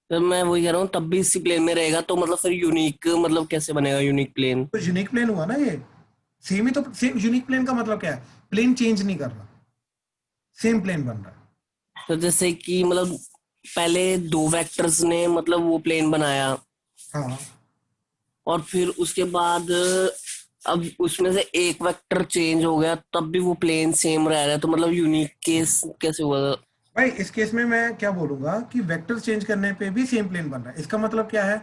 सर मैं वही कह रहा हूँ, तब भी इसी प्लेन में रहेगा, तो मतलब फिर यूनिक मतलब कैसे बनेगा यूनिक प्लेन? तो यूनिक प्लेन हुआ ना ये, सेम ही तो, सेम यूनिक प्लेन का मतलब क्या है? प्लेन चेंज नहीं कर रहा, सेम प्लेन बन रहा है। तो जैसे कि मतलब पहले दो वेक्टर्स ने मतलब वो प्लेन बनाया, हाँ, और फिर उसके बाद अब उसमें से एक वेक्टर चेंज हो गया, तब भी वो प्लेन सेम रह रहा है, तो मतलब यूनिक केस कैसे हुआ? भाई इस केस में मैं क्या बोलूंगा कि वेक्टर चेंज करने पे भी सेम प्लेन बन रहा है। इसका मतलब क्या है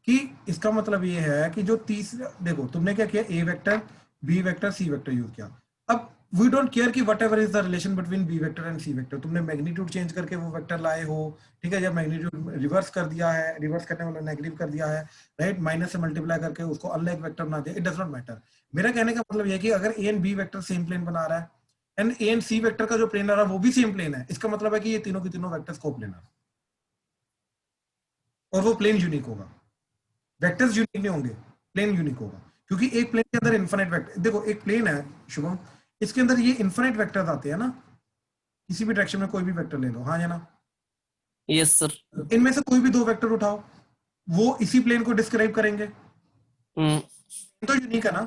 कि इसका मतलब ये है कि जो तीसरा, देखो तुमने क्या किया, A vector, B vector, C vector use किया। अब वी डोंट केयर कि whatever is the relation between B vector and C vector, तुमने मैग्नीट्यूड चेंज करके वो वेक्टर लाए हो, ठीक है, या मैग्नीट्यूड रिवर्स कर दिया है, रिवर्स करने वाला नेगेटिव कर दिया है, राइट, माइनस से मल्टीप्लाई करके उसको अनलाइक वेक्टर बना दिया, इट डज नॉट मैटर। मेरा कहने का मतलब यह कि अगर A and B vector same plane बना रहा है and A and C vector का जो प्लेन आ रहा है वो भी सेम प्लेन है, इसका मतलब है कि ये तीनों के तीनों वेक्टर्स कोप्लेनर, और वो प्लेन यूनिक होगा। वेक्टर्स यूनिक नहीं होंगे, प्लेन यूनिक होगा, क्योंकि एक प्लेन के अंदर इनफिनिट वेक्टर, देखो एक प्लेन है शुभम, इसके अंदर ये इन्फिनिट वेक्टर्स आते हैं ना, किसी भी डायरेक्शन में कोई भी वेक्टर ले लो, हाँ या ना? Yes sir. इनमें से कोई भी दो वेक्टर उठाओ, वो इसी प्लेन को डिस्क्राइब करेंगे। हम्म तो यूनिक है ना,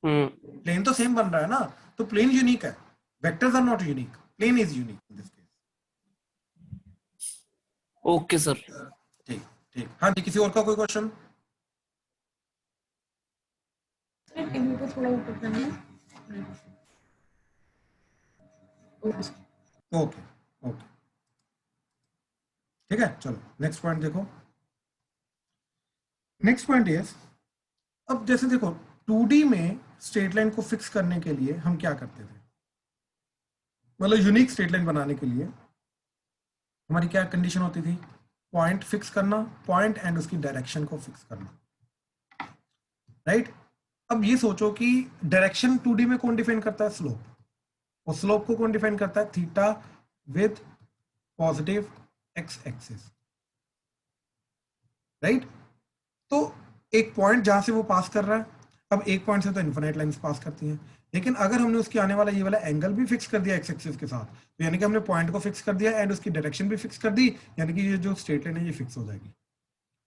हम्म प्लेन तो सेम बन रहा है ना, तो प्लेन यूनिक है, vectors are not unique, plane is unique in this case. Okay sir. ठीक ठीक, हाँ जी, किसी और का कोई क्वेश्चन? सर टेबल को थोड़ा ऊपर करना। Okay sir. ओके ओके, ठीक है, चलो नेक्स्ट पॉइंट देखो। नेक्स्ट पॉइंट इज, अब जैसे देखो 2D में स्ट्रेट लाइन को फिक्स करने के लिए हम क्या करते थे, मतलब यूनिक स्ट्रेट लाइन बनाने के लिए हमारी क्या कंडीशन होती थी? पॉइंट फिक्स करना, पॉइंट एंड उसकी डायरेक्शन को फिक्स करना, राइट? अब ये सोचो कि डायरेक्शन 2D में कौन डिफाइन करता है? स्लोप। और स्लोप को कौन डिफाइन करता है? Theta with positive x axis, right? तो एक पॉइंट जहां से वो पास कर रहा है, अब एक पॉइंट से तो इन्फिनिट लाइंस पास करती हैं, लेकिन अगर हमने उसके आने वाला ये वाला एंगल भी फिक्स कर दिया एक्स एक्सिस के साथ, तो यानी कि हमने पॉइंट को फिक्स कर दिया एंड उसकी डायरेक्शन भी फिक्स कर दी, यानी कि ये जो स्ट्रेट लाइन है ये फिक्स हो जाएगी।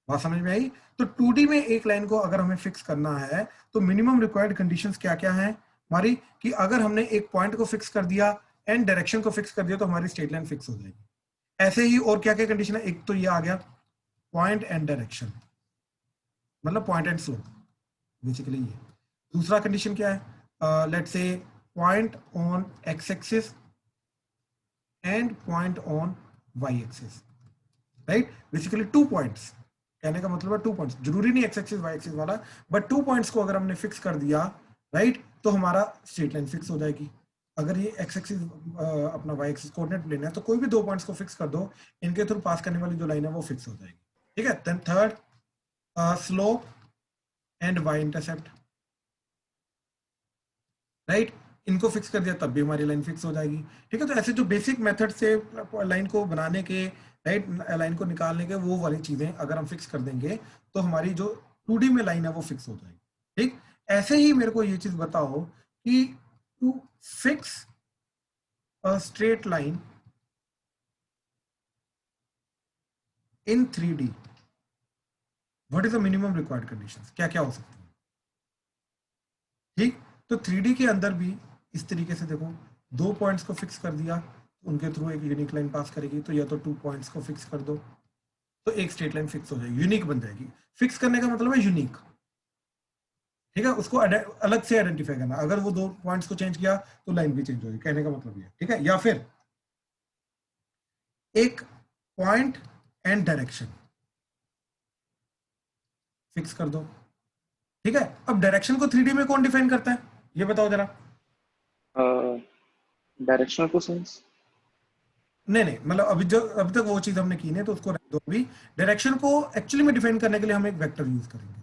बात समझ में आई? तो 2D में एक लाइन को अगर हमें फिक्स करना है तो मिनिमम रिक्वायर्ड कंडीशंस क्या क्या है हमारी, कि अगर हमने एक पॉइंट को फिक्स कर दिया एंड डायरेक्शन को फिक्स कर दिया तो हमारी स्ट्रेट लाइन फिक्स हो जाएगी। ऐसे ही और क्या क्या कंडीशन है? एक तो ये आ गया पॉइंट एंड डायरेक्शन, मतलब पॉइंट एंड स्लोप, बेसिकली ये। दूसरा कंडीशन क्या है? Let's say point on X axis and point on Y axis, right? Basically 2 points, कहने का मतलब है 2 पॉइंट्स, जरूरी नहीं एक्स एक्सिस वाई एक्सिस वाला, बट 2 पॉइंट्स को अगर हमने फिक्स कर दिया, राइट, तो हमारा स्ट्रेट लाइन फिक्स हो जाएगी। अगर ये एक्स एक्सिस अपना वाई एक्सिस कोऑर्डिनेट लेना है तो कोई भी 2 पॉइंट्स को फिक्स कर दो, इनके थ्रू पास करने वाली जो लाइन है वो फिक्स हो जाएगी, ठीक है? Then third, slope and Y intercept, right? इनको फिक्स कर दिया तब भी हमारी लाइन फिक्स हो जाएगी, ठीक है? तो ऐसे जो बेसिक मेथड से लाइन को बनाने के, राइट, लाइन को निकालने के, वो वाली चीजें अगर हम फिक्स कर देंगे तो हमारी जो 2D में लाइन है वो फिक्स हो जाएगी, ठीक? ऐसे ही मेरे को ये चीज बताओ कि to fix a straight line in 3D what is the minimum required conditions, क्या क्या हो सकती है, ठीक? तो 3D के अंदर भी इस तरीके से देखो, 2 पॉइंट्स को फिक्स कर दिया, उनके थ्रू एक यूनिक लाइन पास करेगी, तो या तो 2 पॉइंट्स को फिक्स कर दो तो एक स्ट्रेट लाइन फिक्स हो जाएगी, यूनिक बन जाएगी। फिक्स करने का मतलब है यूनिक, ठीक है? उसको अलग से आइडेंटिफाई करना, अगर वो 2 पॉइंट्स को चेंज किया तो लाइन भी चेंज होगी, कहने का मतलब ये, ठीक है? या फिर एक पॉइंट एंड डायरेक्शन फिक्स कर दो, ठीक है? अब डायरेक्शन को 3D में कौन डिफाइन करता है, ये बताओ जरा। डायरेक्शनल को सेंस। नहीं नहीं, मतलब अभी तक वो चीज हमने की नहीं, तो उसको रख दो अभी। डायरेक्शन को एक्चुअली में डिफाइन करने के लिए हम एक वेक्टर यूज करेंगे,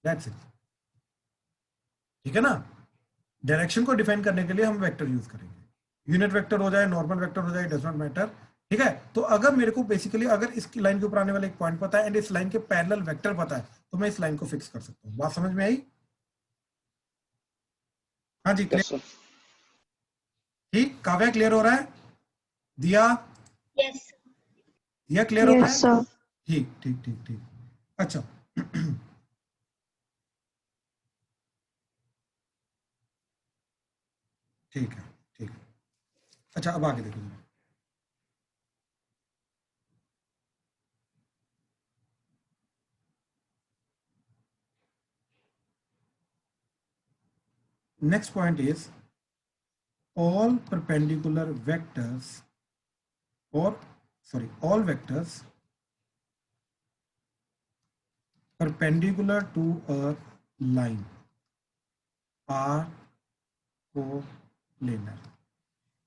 दैट्स इट, ठीक है ना? डायरेक्शन को डिफाइन करने के लिए हम वेक्टर यूज करेंगे, यूनिट वेक्टर हो जाए, नॉर्मल वेक्टर हो जाए, डज नॉट मैटर, ठीक है? तो अगर मेरे को बेसिकली अगर इसकी लाइन के ऊपर आने वाला एक पॉइंट पता है एंड इस लाइन के पैरेलल वेक्टर पता है, तो मैं इस लाइन को फिक्स कर सकता हूँ। बात समझ में आई? हाँ जी, यस क्लियर? सर। ठीक, काव्या क्लियर हो रहा है? दिया? Yes. दिया क्लियर हो रहा है? Yes, sir. ठीक ठीक ठीक ठीक, अच्छा। ठीक है, ठीक है, अच्छा अब आगे देखो। Next point is all perpendicular vectors, or sorry, all vectors perpendicular to a line are coplanar।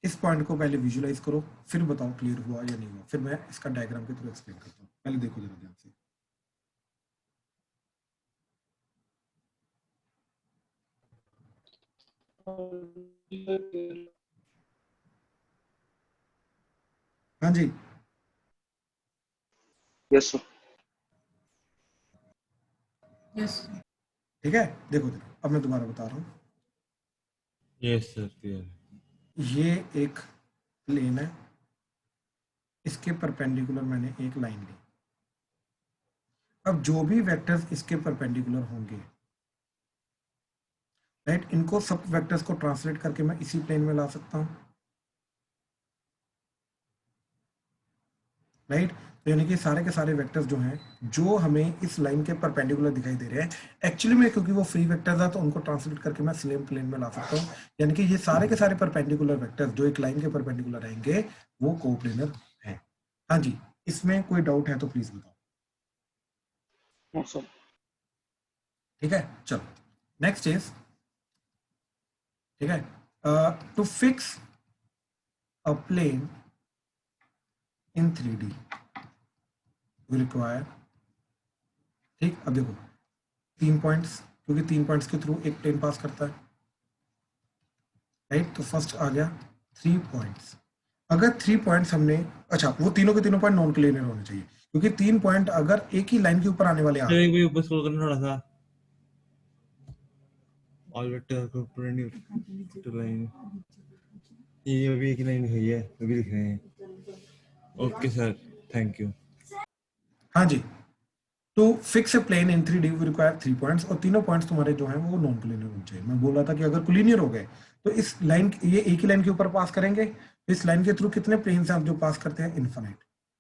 इस पॉइंट को पहले विजुलाइज करो, फिर बताओ क्लियर हुआ या नहीं हुआ, फिर मैं इसका डायग्राम के थ्रू एक्सप्लेन करता हूँ। पहले देखो जरा ध्यान से। हाँ जी, यस सर। यस ठीक है, देखो देखो, अब मैं दोबारा बता रहा हूँ। Yes sir clear. ये एक प्लेन है, इसके परपेंडिकुलर मैंने एक लाइन ली। अब जो भी वेक्टर्स इसके परपेंडिकुलर होंगे, राइट, इनको सब वेक्टर्स को ट्रांसलेट करके मैं इसी प्लेन में ला सकता हूं, राइट। तो यानी कि सारे के सारे वेक्टर्स जो हैं, जो हमें इस लाइन के परपेंडिकुलर दिखाई दे रहे हैं, एक्चुअली में क्योंकि वो फ्री वेक्टर्स है तो उनको ट्रांसलेट करके मैं सेम प्लेन में ला सकता हूं। यानी कि ये सारे के सारे परपेंडिकुलर वेक्टर्स जो एक लाइन के परपेंडिकुलर रहेंगे वो कोप्लेनर हैं। हाँ जी, इसमें कोई डाउट है तो प्लीज बताओ। हाँ सर। ठीक है, चलो नेक्स्ट इज, ठीक है, to fix a plane in 3D we require, ठीक। अब देखो 3 पॉइंट्स, क्योंकि 3 पॉइंट्स के थ्रू एक प्लेन पास करता है, राइट। तो फर्स्ट आ गया 3 पॉइंट्स। अगर 3 पॉइंट्स हमने, अच्छा वो तीनों के तीनों पॉइंट नॉन कोलिनियर होने चाहिए, क्योंकि 3 पॉइंट अगर एक ही लाइन के ऊपर आने वाले सर एक बार ऊपर स्क्रॉल करना थोड़ा सा, all vector perpendicular to line, ये अभी एक लाइन है, ये अभी लिख रहे हैं। Okay sir, thank you. हाँ जी, to fix a plane in 3D we require 3 points, और तीनों पॉइंट्स तुम्हारे जो हैं वो नॉन कोलिनियर होने चाहिए। मैं बोल रहा था कि अगर कोलिनियर हो गए तो इस लाइन, ये एक ही लाइन के ऊपर पास करेंगे, इस लाइन के थ्रू कितने प्लेन्स हैं आप जो पास करते हैं, इनफाइनाइट,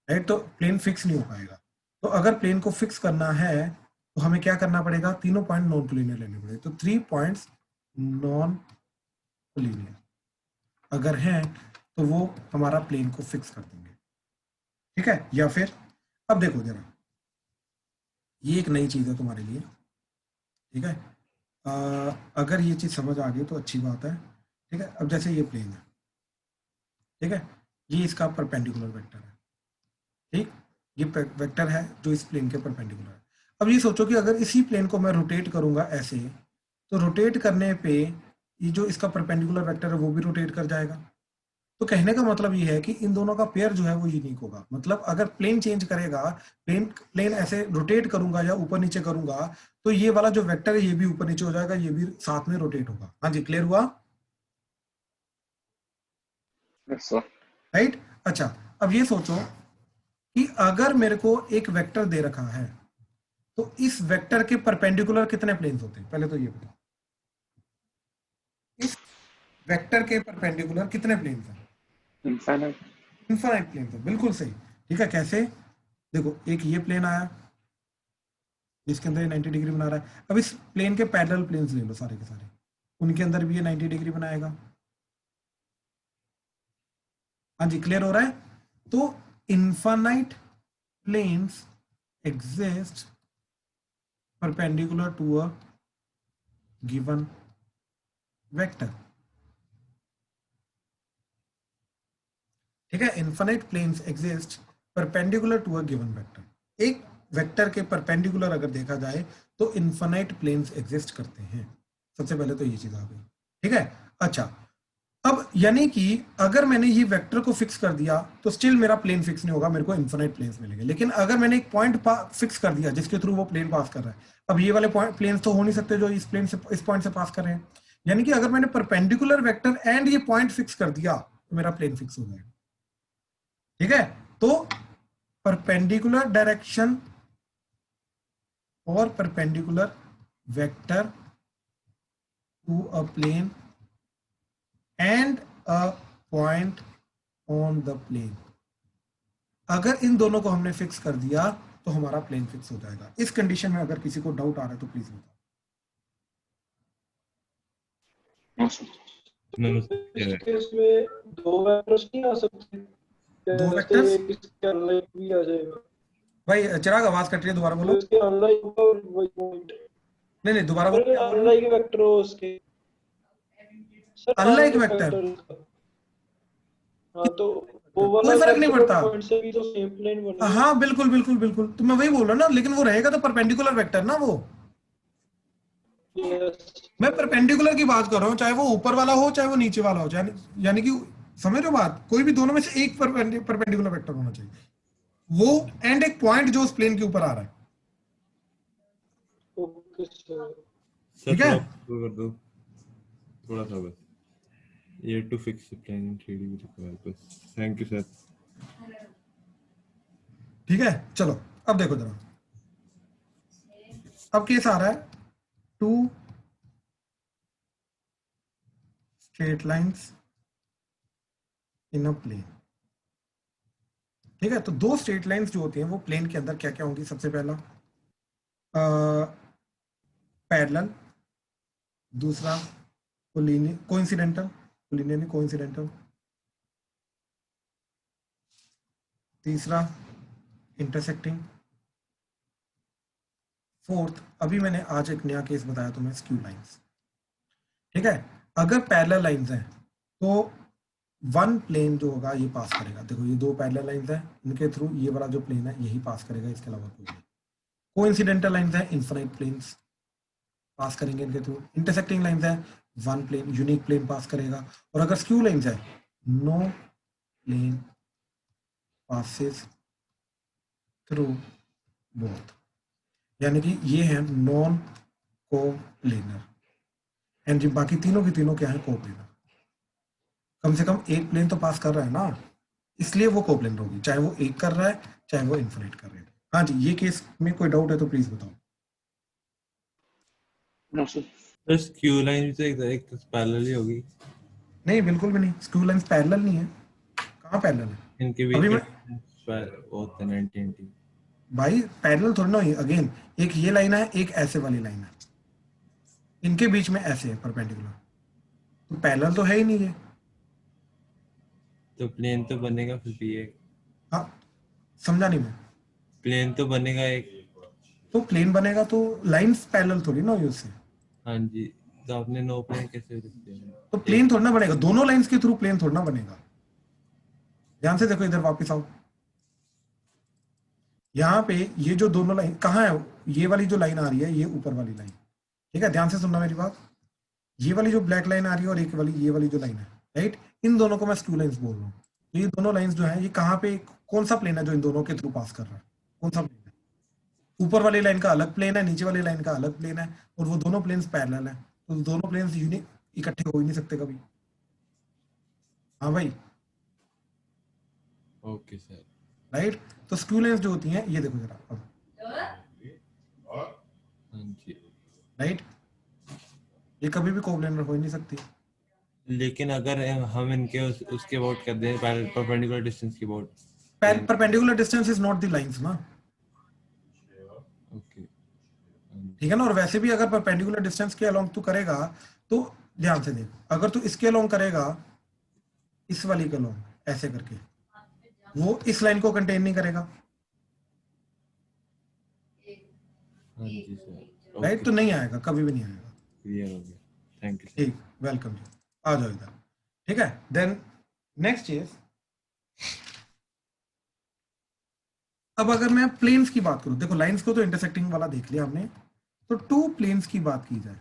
राइट। तो प्लेन फिक्स नहीं हो पाएगा। तो अगर प्लेन को फिक्स करना है तो हमें क्या करना पड़ेगा, तीनों पॉइंट नॉन कोलिनियर लेने पड़ेंगे। तो 3 पॉइंट्स नॉन कोलिनियर अगर हैं तो वो हमारा प्लेन को फिक्स कर देंगे, ठीक है। या फिर अब देखो जरा, ये एक नई चीज है तुम्हारे लिए, ठीक है। अगर ये चीज समझ आ गई तो अच्छी बात है, ठीक है। अब जैसे ये प्लेन है, ठीक है, ये इसका परपेंडिकुलर वेक्टर है, ठीक। ये वेक्टर है जो इस प्लेन के परपेंडिकुलर है। अब ये सोचो कि अगर इसी प्लेन को मैं रोटेट करूंगा ऐसे, तो रोटेट करने पे ये जो इसका परपेंडिकुलर वेक्टर है वो भी रोटेट कर जाएगा। तो कहने का मतलब ये है कि इन दोनों का पेयर जो है वो यूनिक होगा। मतलब अगर प्लेन चेंज करेगा, प्लेन ऐसे रोटेट करूंगा या ऊपर नीचे करूंगा, तो ये वाला जो वेक्टर है ये भी ऊपर नीचे हो जाएगा, ये भी साथ में रोटेट होगा। हाँ जी, क्लियर हुआ, यस सर। राइट। अच्छा, अब ये सोचो कि अगर मेरे को एक वेक्टर दे रखा है तो इस वेक्टर के परपेंडिकुलर कितने प्लेन्स होते हैं, पहले तो ये बताओ, इस वेक्टर के परपेंडिकुलर कितने प्लेन्स हैं? इनफाइनाइट। इनफाइनाइट प्लेन्स है, बिल्कुल सही, ठीक है। कैसे, देखो एक ये प्लेन आया जिसके अंदर ये 90 डिग्री बना रहा है। अब इस प्लेन के पैरेलल प्लेन्स ले लो सारे के सारे, उनके अंदर भी ये 90 डिग्री बनाएगा। हाँ जी, क्लियर हो रहा है। तो infinite planes exist perpendicular to a given vector, ठीक है। Infinite planes exist perpendicular to a given vector. एक वेक्टर के परपेंडिकुलर अगर देखा जाए तो इनफाइनाइट प्लेन्स एग्जिस्ट करते हैं। सबसे पहले तो ये चीज आ गई, ठीक है। अच्छा, अब यानी कि अगर मैंने ये वेक्टर को फिक्स कर दिया तो स्टिल मेरा प्लेन फिक्स नहीं होगा, मेरे को इनफाइनाइट प्लेन्स मिलेंगे। लेकिन अगर मैंने एक पॉइंट फिक्स कर दिया जिसके थ्रू वो प्लेन पास कर रहा है, अब ये वाले प्लेन्स तो हो नहीं सकते जो इस प्लेन से, इस पॉइंट से पास कर रहे हैं। यानी कि अगर मैंने परपेंडिकुलर वेक्टर एंड ये पॉइंट फिक्स कर दिया तो मेरा प्लेन फिक्स हो जाएगा, ठीक है। तो परपेंडिकुलर डायरेक्शन और perpendicular vector to a plane and a point on the plane, अगर इन दोनों को हमने फिक्स कर दिया तो हमारा प्लेन फिक्स हो जाएगा। इस कंडीशन में अगर किसी को डाउट आ रहा है तो प्लीज बताओ। हाँ सर। नमस्ते। इस केस में 2 वेक्टर्स नहीं आ सकते, 2 जैसे वेक्टर्स, एक इसके अनलाइक भी आ जाएगा, भाई चिराग आवाज कट रही है, दोबारा बोलो। तो इसके अनलाइक होगा और वही पॉइंट, नहीं नहीं, दोबारा अगर बोलो, क्या बोल रहे हो? अनलाइक वेक्टर हो उसके, sir unlike unlike vector, vector, हाँ तो वो वाला कोई फर्क नहीं वेक्टर और पड़ता। पॉइंट से भी तो सेम प्लेन बनेगा। हाँ बिल्कुल बिल्कुल बिल्कुल, तो मैं वही बोल रहा हूँ ना, लेकिन वो रहेगा तो परपेंडिकुलर वेक्टर ना वो। यस मैं परपेंडिकुलर की बात कर रहा हूँ, चाहे वो ऊपर वाला हो चाहे वो नीचे वाला हो, यानी कि समझ रहे हो बात, कोई भी दोनों में से एक परपेंडिकुलर वेक्टर होना चाहिए, वो एंड एक पॉइंट जो उस प्लेन के ऊपर आ रहा है, ओके सर। सर ठीक है। थोड़ा कर दो, थोड़ा सा बस। ये to fix the plane in 3D भी रिक्वायर बस। Thank you sir. ठीक है, चलो अब देखो जरा, अब केस आ रहा है two straight lines in a plane. ठीक है, तो दो स्ट्रेट लाइंस जो होती हैं वो प्लेन के अंदर क्या क्या होंगी? सबसे पहला पैरेलल, दूसरा कोइंसिडेंटल, कोलिनियर कोइंसिडेंटल, तीसरा इंटरसेक्टिंग, फोर्थ अभी मैंने आज एक नया केस बताया तुम्हें, स्क्यू लाइंस। ठीक है, अगर पैरेलल लाइंस हैं तो वन प्लेन जो होगा ये पास करेगा। देखो ये दो पैरेलल लाइंस हैं, इनके थ्रू ये वाला जो प्लेन है यही पास करेगा, इसके अलावा कोई नहीं। कोइंसिडेंटल लाइंस हैं, इनफाइनाइट प्लेन्स पास करेंगे इनके थ्रू। इंटरसेक्टिंग लाइंस है, one plane unique plane pass करेगा। और अगर स्क्यू लाइंस है, no plane passes through both, यानी कि ये है नॉन कोप्लेनर। एंड जी बाकी तीनों की तीनों क्या है? कोप्लेनर। कम से कम एक प्लेन तो पास कर रहा है ना, इसलिए वो कोप्लेनर होगी, चाहे वो एक कर रहा है चाहे वो इन्फिनिट कर रहा है। हाँ जी, ये केस में कोई डाउट है तो प्लीज बताओ। No sir. बस क्यू लाइन भी तो एक पैरेलल ही होगी। नहीं बिल्कुल भी नहीं, स्क्यू लाइंस पैरेलल नहीं है। कहाँ पैरेलल है? इनके अभी बीच मैं होता है 90 भाई पैरेलल थोड़ी ना हुई। अगेन एक ये लाइन है, एक ऐसे वाली लाइन है, इनके बीच में ऐसे है परपेंडिकुलर, तो पैरेलल तो है ही नहीं ये। तो प्लेन तो बनेगा फिर भी एक। हाँ, समझा नहीं मैं। प्लेन तो बनेगा एक। तो प्लेन बनेगा तो लाइंस पैरेलल थोड़ी ना हुई उससे। हाँ जी, तो आपने नो प्लेन कैसे लिखते हैं? तो प्लेन थोड़ी ना बनेगा, दोनों लाइंस के थ्रू प्लेन थोड़ी ना बनेगा। ध्यान से देखो, इधर वापस आओ। यहाँ पे ये जो दोनों लाइन कहाँ है? ये वाली जो लाइन आ रही है ये ऊपर वाली लाइन। ठीक है, ध्यान से सुनना मेरी बात। ये वाली जो ब्लैक लाइन आ रही है और एक वाली ये वाली जो लाइन है, राइट, इन दोनों को मैं स्क्यू लाइंस बोल रहा हूँ। तो ये दोनों लाइंस जो है ये कहाँ पे, कौन सा प्लेन है जो इन दोनों के थ्रू पास कर रहा है? कौन सा प्लेन है? ऊपर वाली लाइन का अलग प्लेन है, नीचे वाली लाइन का अलग प्लेन है, और वो दोनों प्लेन्स पैरेलल है, तो दोनों प्लेन्स यूनिक इकट्ठे हो ही नहीं सकते कभी। हाँ भाई, ओके सर। राइट। तो स्क्यू लाइंस जो होती हैं ये देखो जरा अब, हाँ जी, राइट, ये कभी भी कोप्लेनर हो ही नहीं सकती। लेकिन अगर हम इनके उसके अबाउट कर दें परपेंडिकुलर डिस्टेंस की about. Perpendicular distance is not the lines ना। ओके, ठीक है ना। और वैसे भी अगर परपेंडिकुलर डिस्टेंस के अलोंग तू करेगा तो ध्यान से देख, अगर तू इसके अलोंग करेगा, इस वाली के अलोंग ऐसे करके, वो इस लाइन को कंटेन नहीं करेगा, हाँ जी सर। राइट। तो नहीं आएगा, कभी भी नहीं आएगा। क्लियर हो गया, थैंक यू। ठीक, वेलकम जी, आ जाओ इधर। ठीक है, देन नेक्स्ट इज, अब अगर मैं प्लेन्स की बात करूं, देखो लाइंस को तो इंटरसेक्टिंग वाला देख लिया हमने, तो टू प्लेन्स की बात की जाए।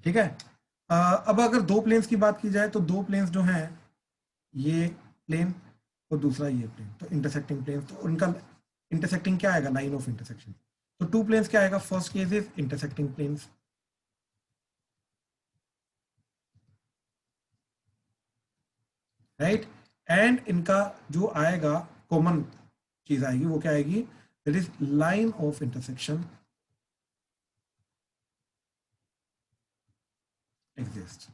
ठीक है, अब अगर दो प्लेन्स की बात की जाए तो दो प्लेन्स जो हैं, ये प्लेन और दूसरा ये प्लेन, तो इंटरसेक्टिंग प्लेन, तो उनका इंटरसेक्टिंग क्या आएगा? Line of intersection. तो टू प्लेन्स क्या आएगा? First case is intersecting planes, right. And इनका जो आएगा कॉमन चीज आएगी, वो क्या आएगी? That is line of intersection exist.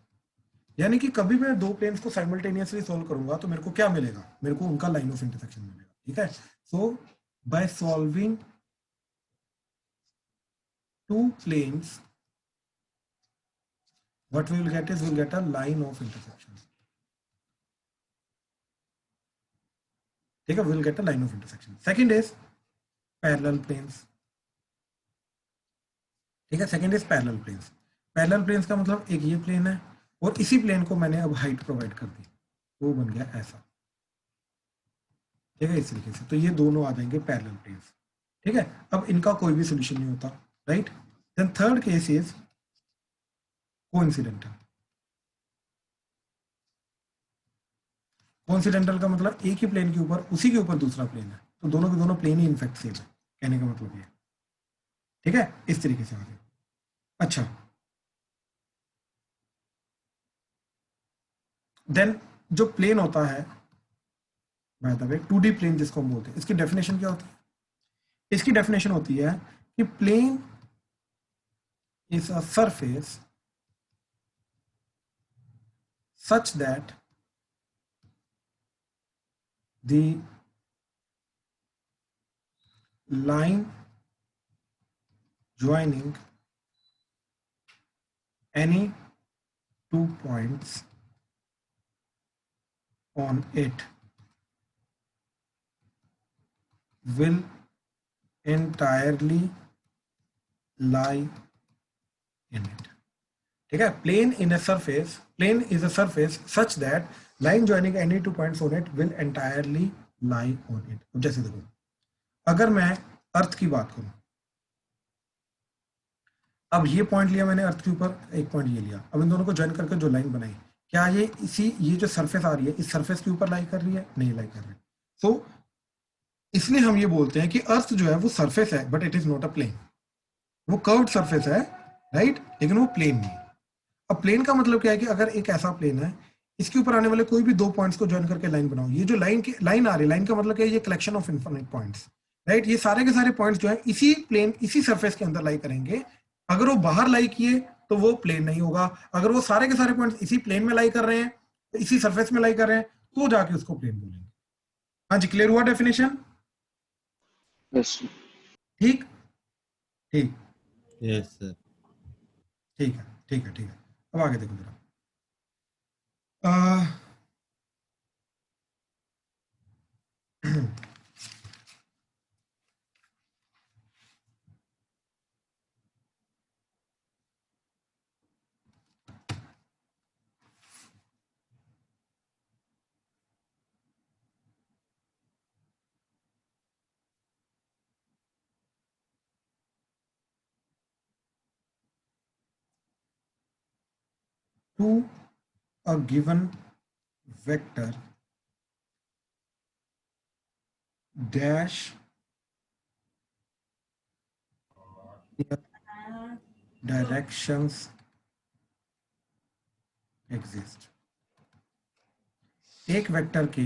यानी कि कभी मैं दो प्लेन्स को साइमल्टेनियसली सॉल्व करूंगा तो मेरे को क्या मिलेगा? मेरे को उनका लाइन ऑफ इंटरसेक्शन मिलेगा। ठीक है, so by solving two planes what we will get is we'll get a line of intersection. ठीक है, we'll get a line of intersection. Second is parallel planes. ठीक है, second is parallel planes. Parallel planes का मतलब एक ये plane है और इसी प्लेन को मैंने अब हाइट प्रोवाइड कर दी, वो बन गया ऐसा। ठीक है, इस तरीके से, तो ये दोनों आ जाएंगे पैरेलल प्लेन्स। ठीक है, अब इनका कोई भी सोल्यूशन नहीं होता, right. Then third case is coincidental. Coincidental का मतलब एक ही प्लेन के ऊपर उसी के ऊपर दूसरा प्लेन है, तो दोनों के दोनों प्लेन ही इनफैक्ट सेम है, कहने का मतलब ये। ठीक है, इस तरीके से आगे। अच्छा, देन जो प्लेन होता है by the way 2D plane जिसको हम बोलते हैं, इसकी डेफिनेशन क्या होती है? इसकी डेफिनेशन होती है कि plane is a surface such that the line joining any 2 points on it will entirely lie in it. ठीक है, plane is a surface such that line joining any 2 points on it will entirely lie on it. अब जैसे देखो, अगर मैं अर्थ की बात करूं, अब ये पॉइंट लिया मैंने अर्थ के ऊपर, एक पॉइंट ये लिया, अब इन दोनों को ज्वाइन करके जो लाइन बनाई, क्या ये जो सरफेस आ रही है इस सरफेस के ऊपर लाई कर रही है? नहीं लाई कर रही। तो इसलिए हम ये बोलते हैं कि अर्थ जो है वो सरफेस है but it is not a plane. वो कर्व्ड सरफेस है, राइट, लेकिन वो प्लेन नहीं है। अब प्लेन का मतलब क्या है कि अगर एक ऐसा प्लेन है, इसके ऊपर आने वाले कोई भी 2 पॉइंट्स को ज्वाइन करके लाइन बनाओ, ये जो लाइन आ रही है, लाइन का मतलब क्या है? ये collection of infinite points, right. ये सारे के सारे पॉइंट्स जो है इसी प्लेन, इसी सरफेस के अंदर लाई करेंगे। अगर वो बाहर लाई किए तो वो प्लेन नहीं होगा। अगर वो सारे के सारे पॉइंट्स इसी प्लेन में लाई कर रहे हैं, तो इसी सरफेस में लाई कर रहे हैं, तो जाके उसको प्लेन बोलेंगे। हाँ जी, क्लियर हुआ डेफिनेशन? यस ठीक ठीक यस सर। ठीक है ठीक है ठीक है। अब आगे देखो जरा। To a given vector dash directions exist। एक वेक्टर के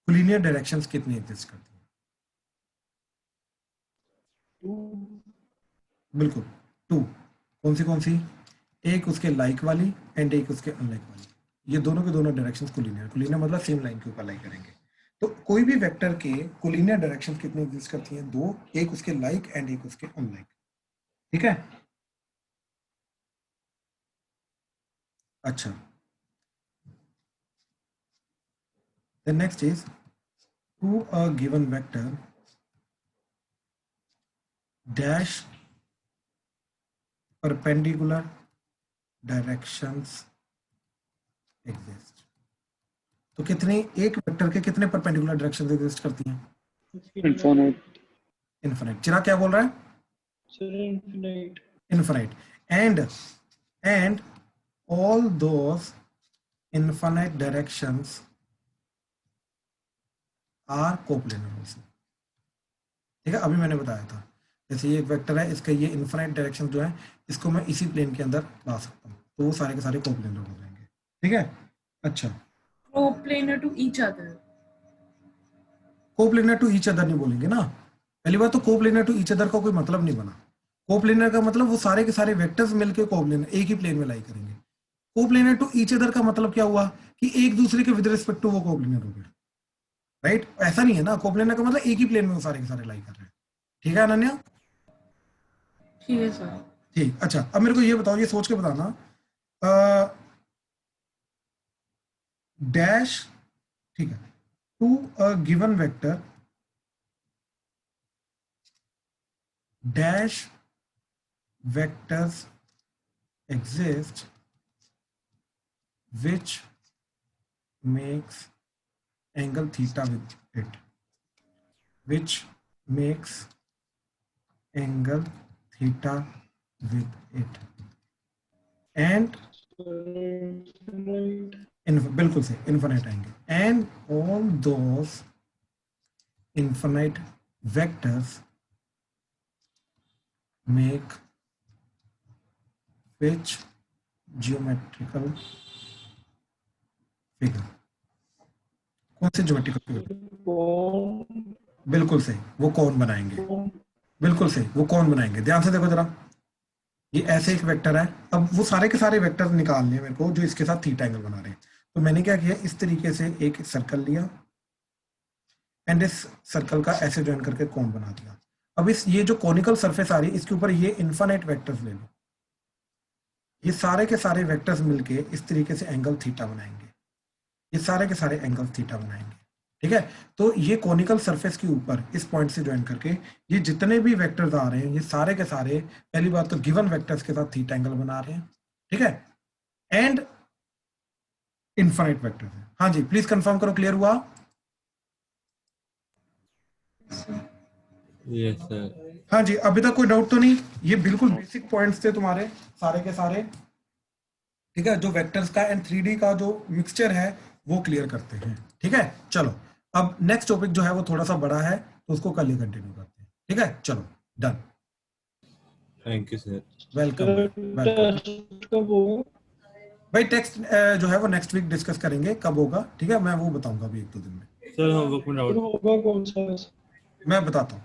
कोलिनियर डायरेक्शंस कितनी एग्जिस्ट करती हैं? बिल्कुल 2। कौन सी? एक उसके लाइक वाली एंड एक उसके अनलाइक वाली। ये दोनों के दोनों डायरेक्शंस कोलिनियर मतलब सेम लाइन के ऊपर लाई करेंगे। तो कोई भी वेक्टर के कोलिनियर डायरेक्शंस कितनी एग्जिस्ट करती हैं? 2, एक उसके लाइक एंड एक उसके अनलाइक। ठीक है, अच्छा। The next is to a given vector dash perpendicular directions exist। तो कितने, एक वेक्टर के कितने परपेंडिकुलर डायरेक्शंस एग्जिस्ट करती हैं? इनफिनिट। इनफिनिट। चिरा क्या बोल रहा है? Sir infinite. Infinite and all those infinite directions are coplanar also। ठीक है, अभी मैंने बताया था, जैसे ये एक वेक्टर है, इसका ये इनफिनिट डायरेक्शन जो है, इसको मैं इसी प्लेन के अंदर ला सकता हूँ, तो वो सारे के सारे कोप्लेनर हो जाएंगे। ठीक है, अच्छा। Coplanar to each other। Coplanar to each other नहीं बोलेंगे ना। पहली बात तो कोप्लेनर टू ईच अदर का कोई मतलब नहीं बना। कोप्लेनर का मतलब वो सारे के सारे वेक्टर्स मिलके कोप्लेनर एक ही प्लेन में लाई करेंगे। कोप्लेनर टू ईच अदर का मतलब क्या हुआ कि एक दूसरे के विद रिस्पेक्ट टू वो कोप्लेनर हो गए, राइट। ऐसा नहीं है ना, कोप्लेनर का मतलब एक ही प्लेन में वो सारे के सारे लाई कर रहे हैं। ठीक है अनन्या? ठीक है सर। ठीक, अच्छा। अब मेरे को ये बताओ, ये सोच के बताना, डैश, ठीक है, to a given vector dash vectors exist which makes angle theta with it, which makes angle theta with it, and बिल्कुल से infinite आएंगे, and all those infinite vectors make which geometrical figure, कौन से geometrical figure? कौन बिल्कुल सही, वो कौन बनाएंगे, बिल्कुल सही, वो कौन बनाएंगे। ध्यान से देखो जरा, ये ऐसे एक वेक्टर है, अब वो सारे के सारे वेक्टर निकालने हैं मेरे को जो इसके साथ थीटा एंगल बना रहे हैं। तो मैंने क्या किया, इस तरीके से एक सर्कल लिया एंड इस सर्कल का ऐसे ज्वाइन करके कोन बना दिया। अब इस ये जो कॉनिकल सरफेस आ रही है इसके ऊपर ये इनफाइनाइट वेक्टर्स ले लो, ये सारे के सारे वेक्टर्स मिलके इस तरीके से एंगल थीटा बनाएंगे, ये सारे के सारे एंगल थीटा बनाएंगे, ठीक है। तो ये कॉनिकल सरफेस के ऊपर इस पॉइंट से ज्वाइन करके ये जितने भी वेक्टर्स आ रहे हैं ये सारे के सारे पहली बात तो गिवन वेक्टर्स के साथ थीटा एंगल बना रहे हैं, ठीक है, एंड इनफाइनाइट वेक्टर्स है। हाँ जी, प्लीज कंफर्म करो, क्लियर हुआ? Yes sir. हाँ जी, अभी तक कोई डाउट तो नहीं? ये बिल्कुल बेसिक पॉइंट्स थे तुम्हारे सारे के सारे, ठीक है, जो वेक्टर्स का एंड 3D का जो मिक्सचर है वो क्लियर करते हैं, ठीक है। चलो अब नेक्स्ट टॉपिक जो है वो थोड़ा सा बड़ा है तो उसको कल ही कंटिन्यू करते हैं, ठीक है। चलो done, thank you sir. Welcome welcome. Test कब होगा? भाई टेक्स्ट जो है वो नेक्स्ट वीक डिस्कस करेंगे कब होगा, ठीक है, मैं वो बताऊंगा अभी 1-2 दिन में, सर होमवर्क में डाउट होगा कौन सा? मैं बताता हूँ।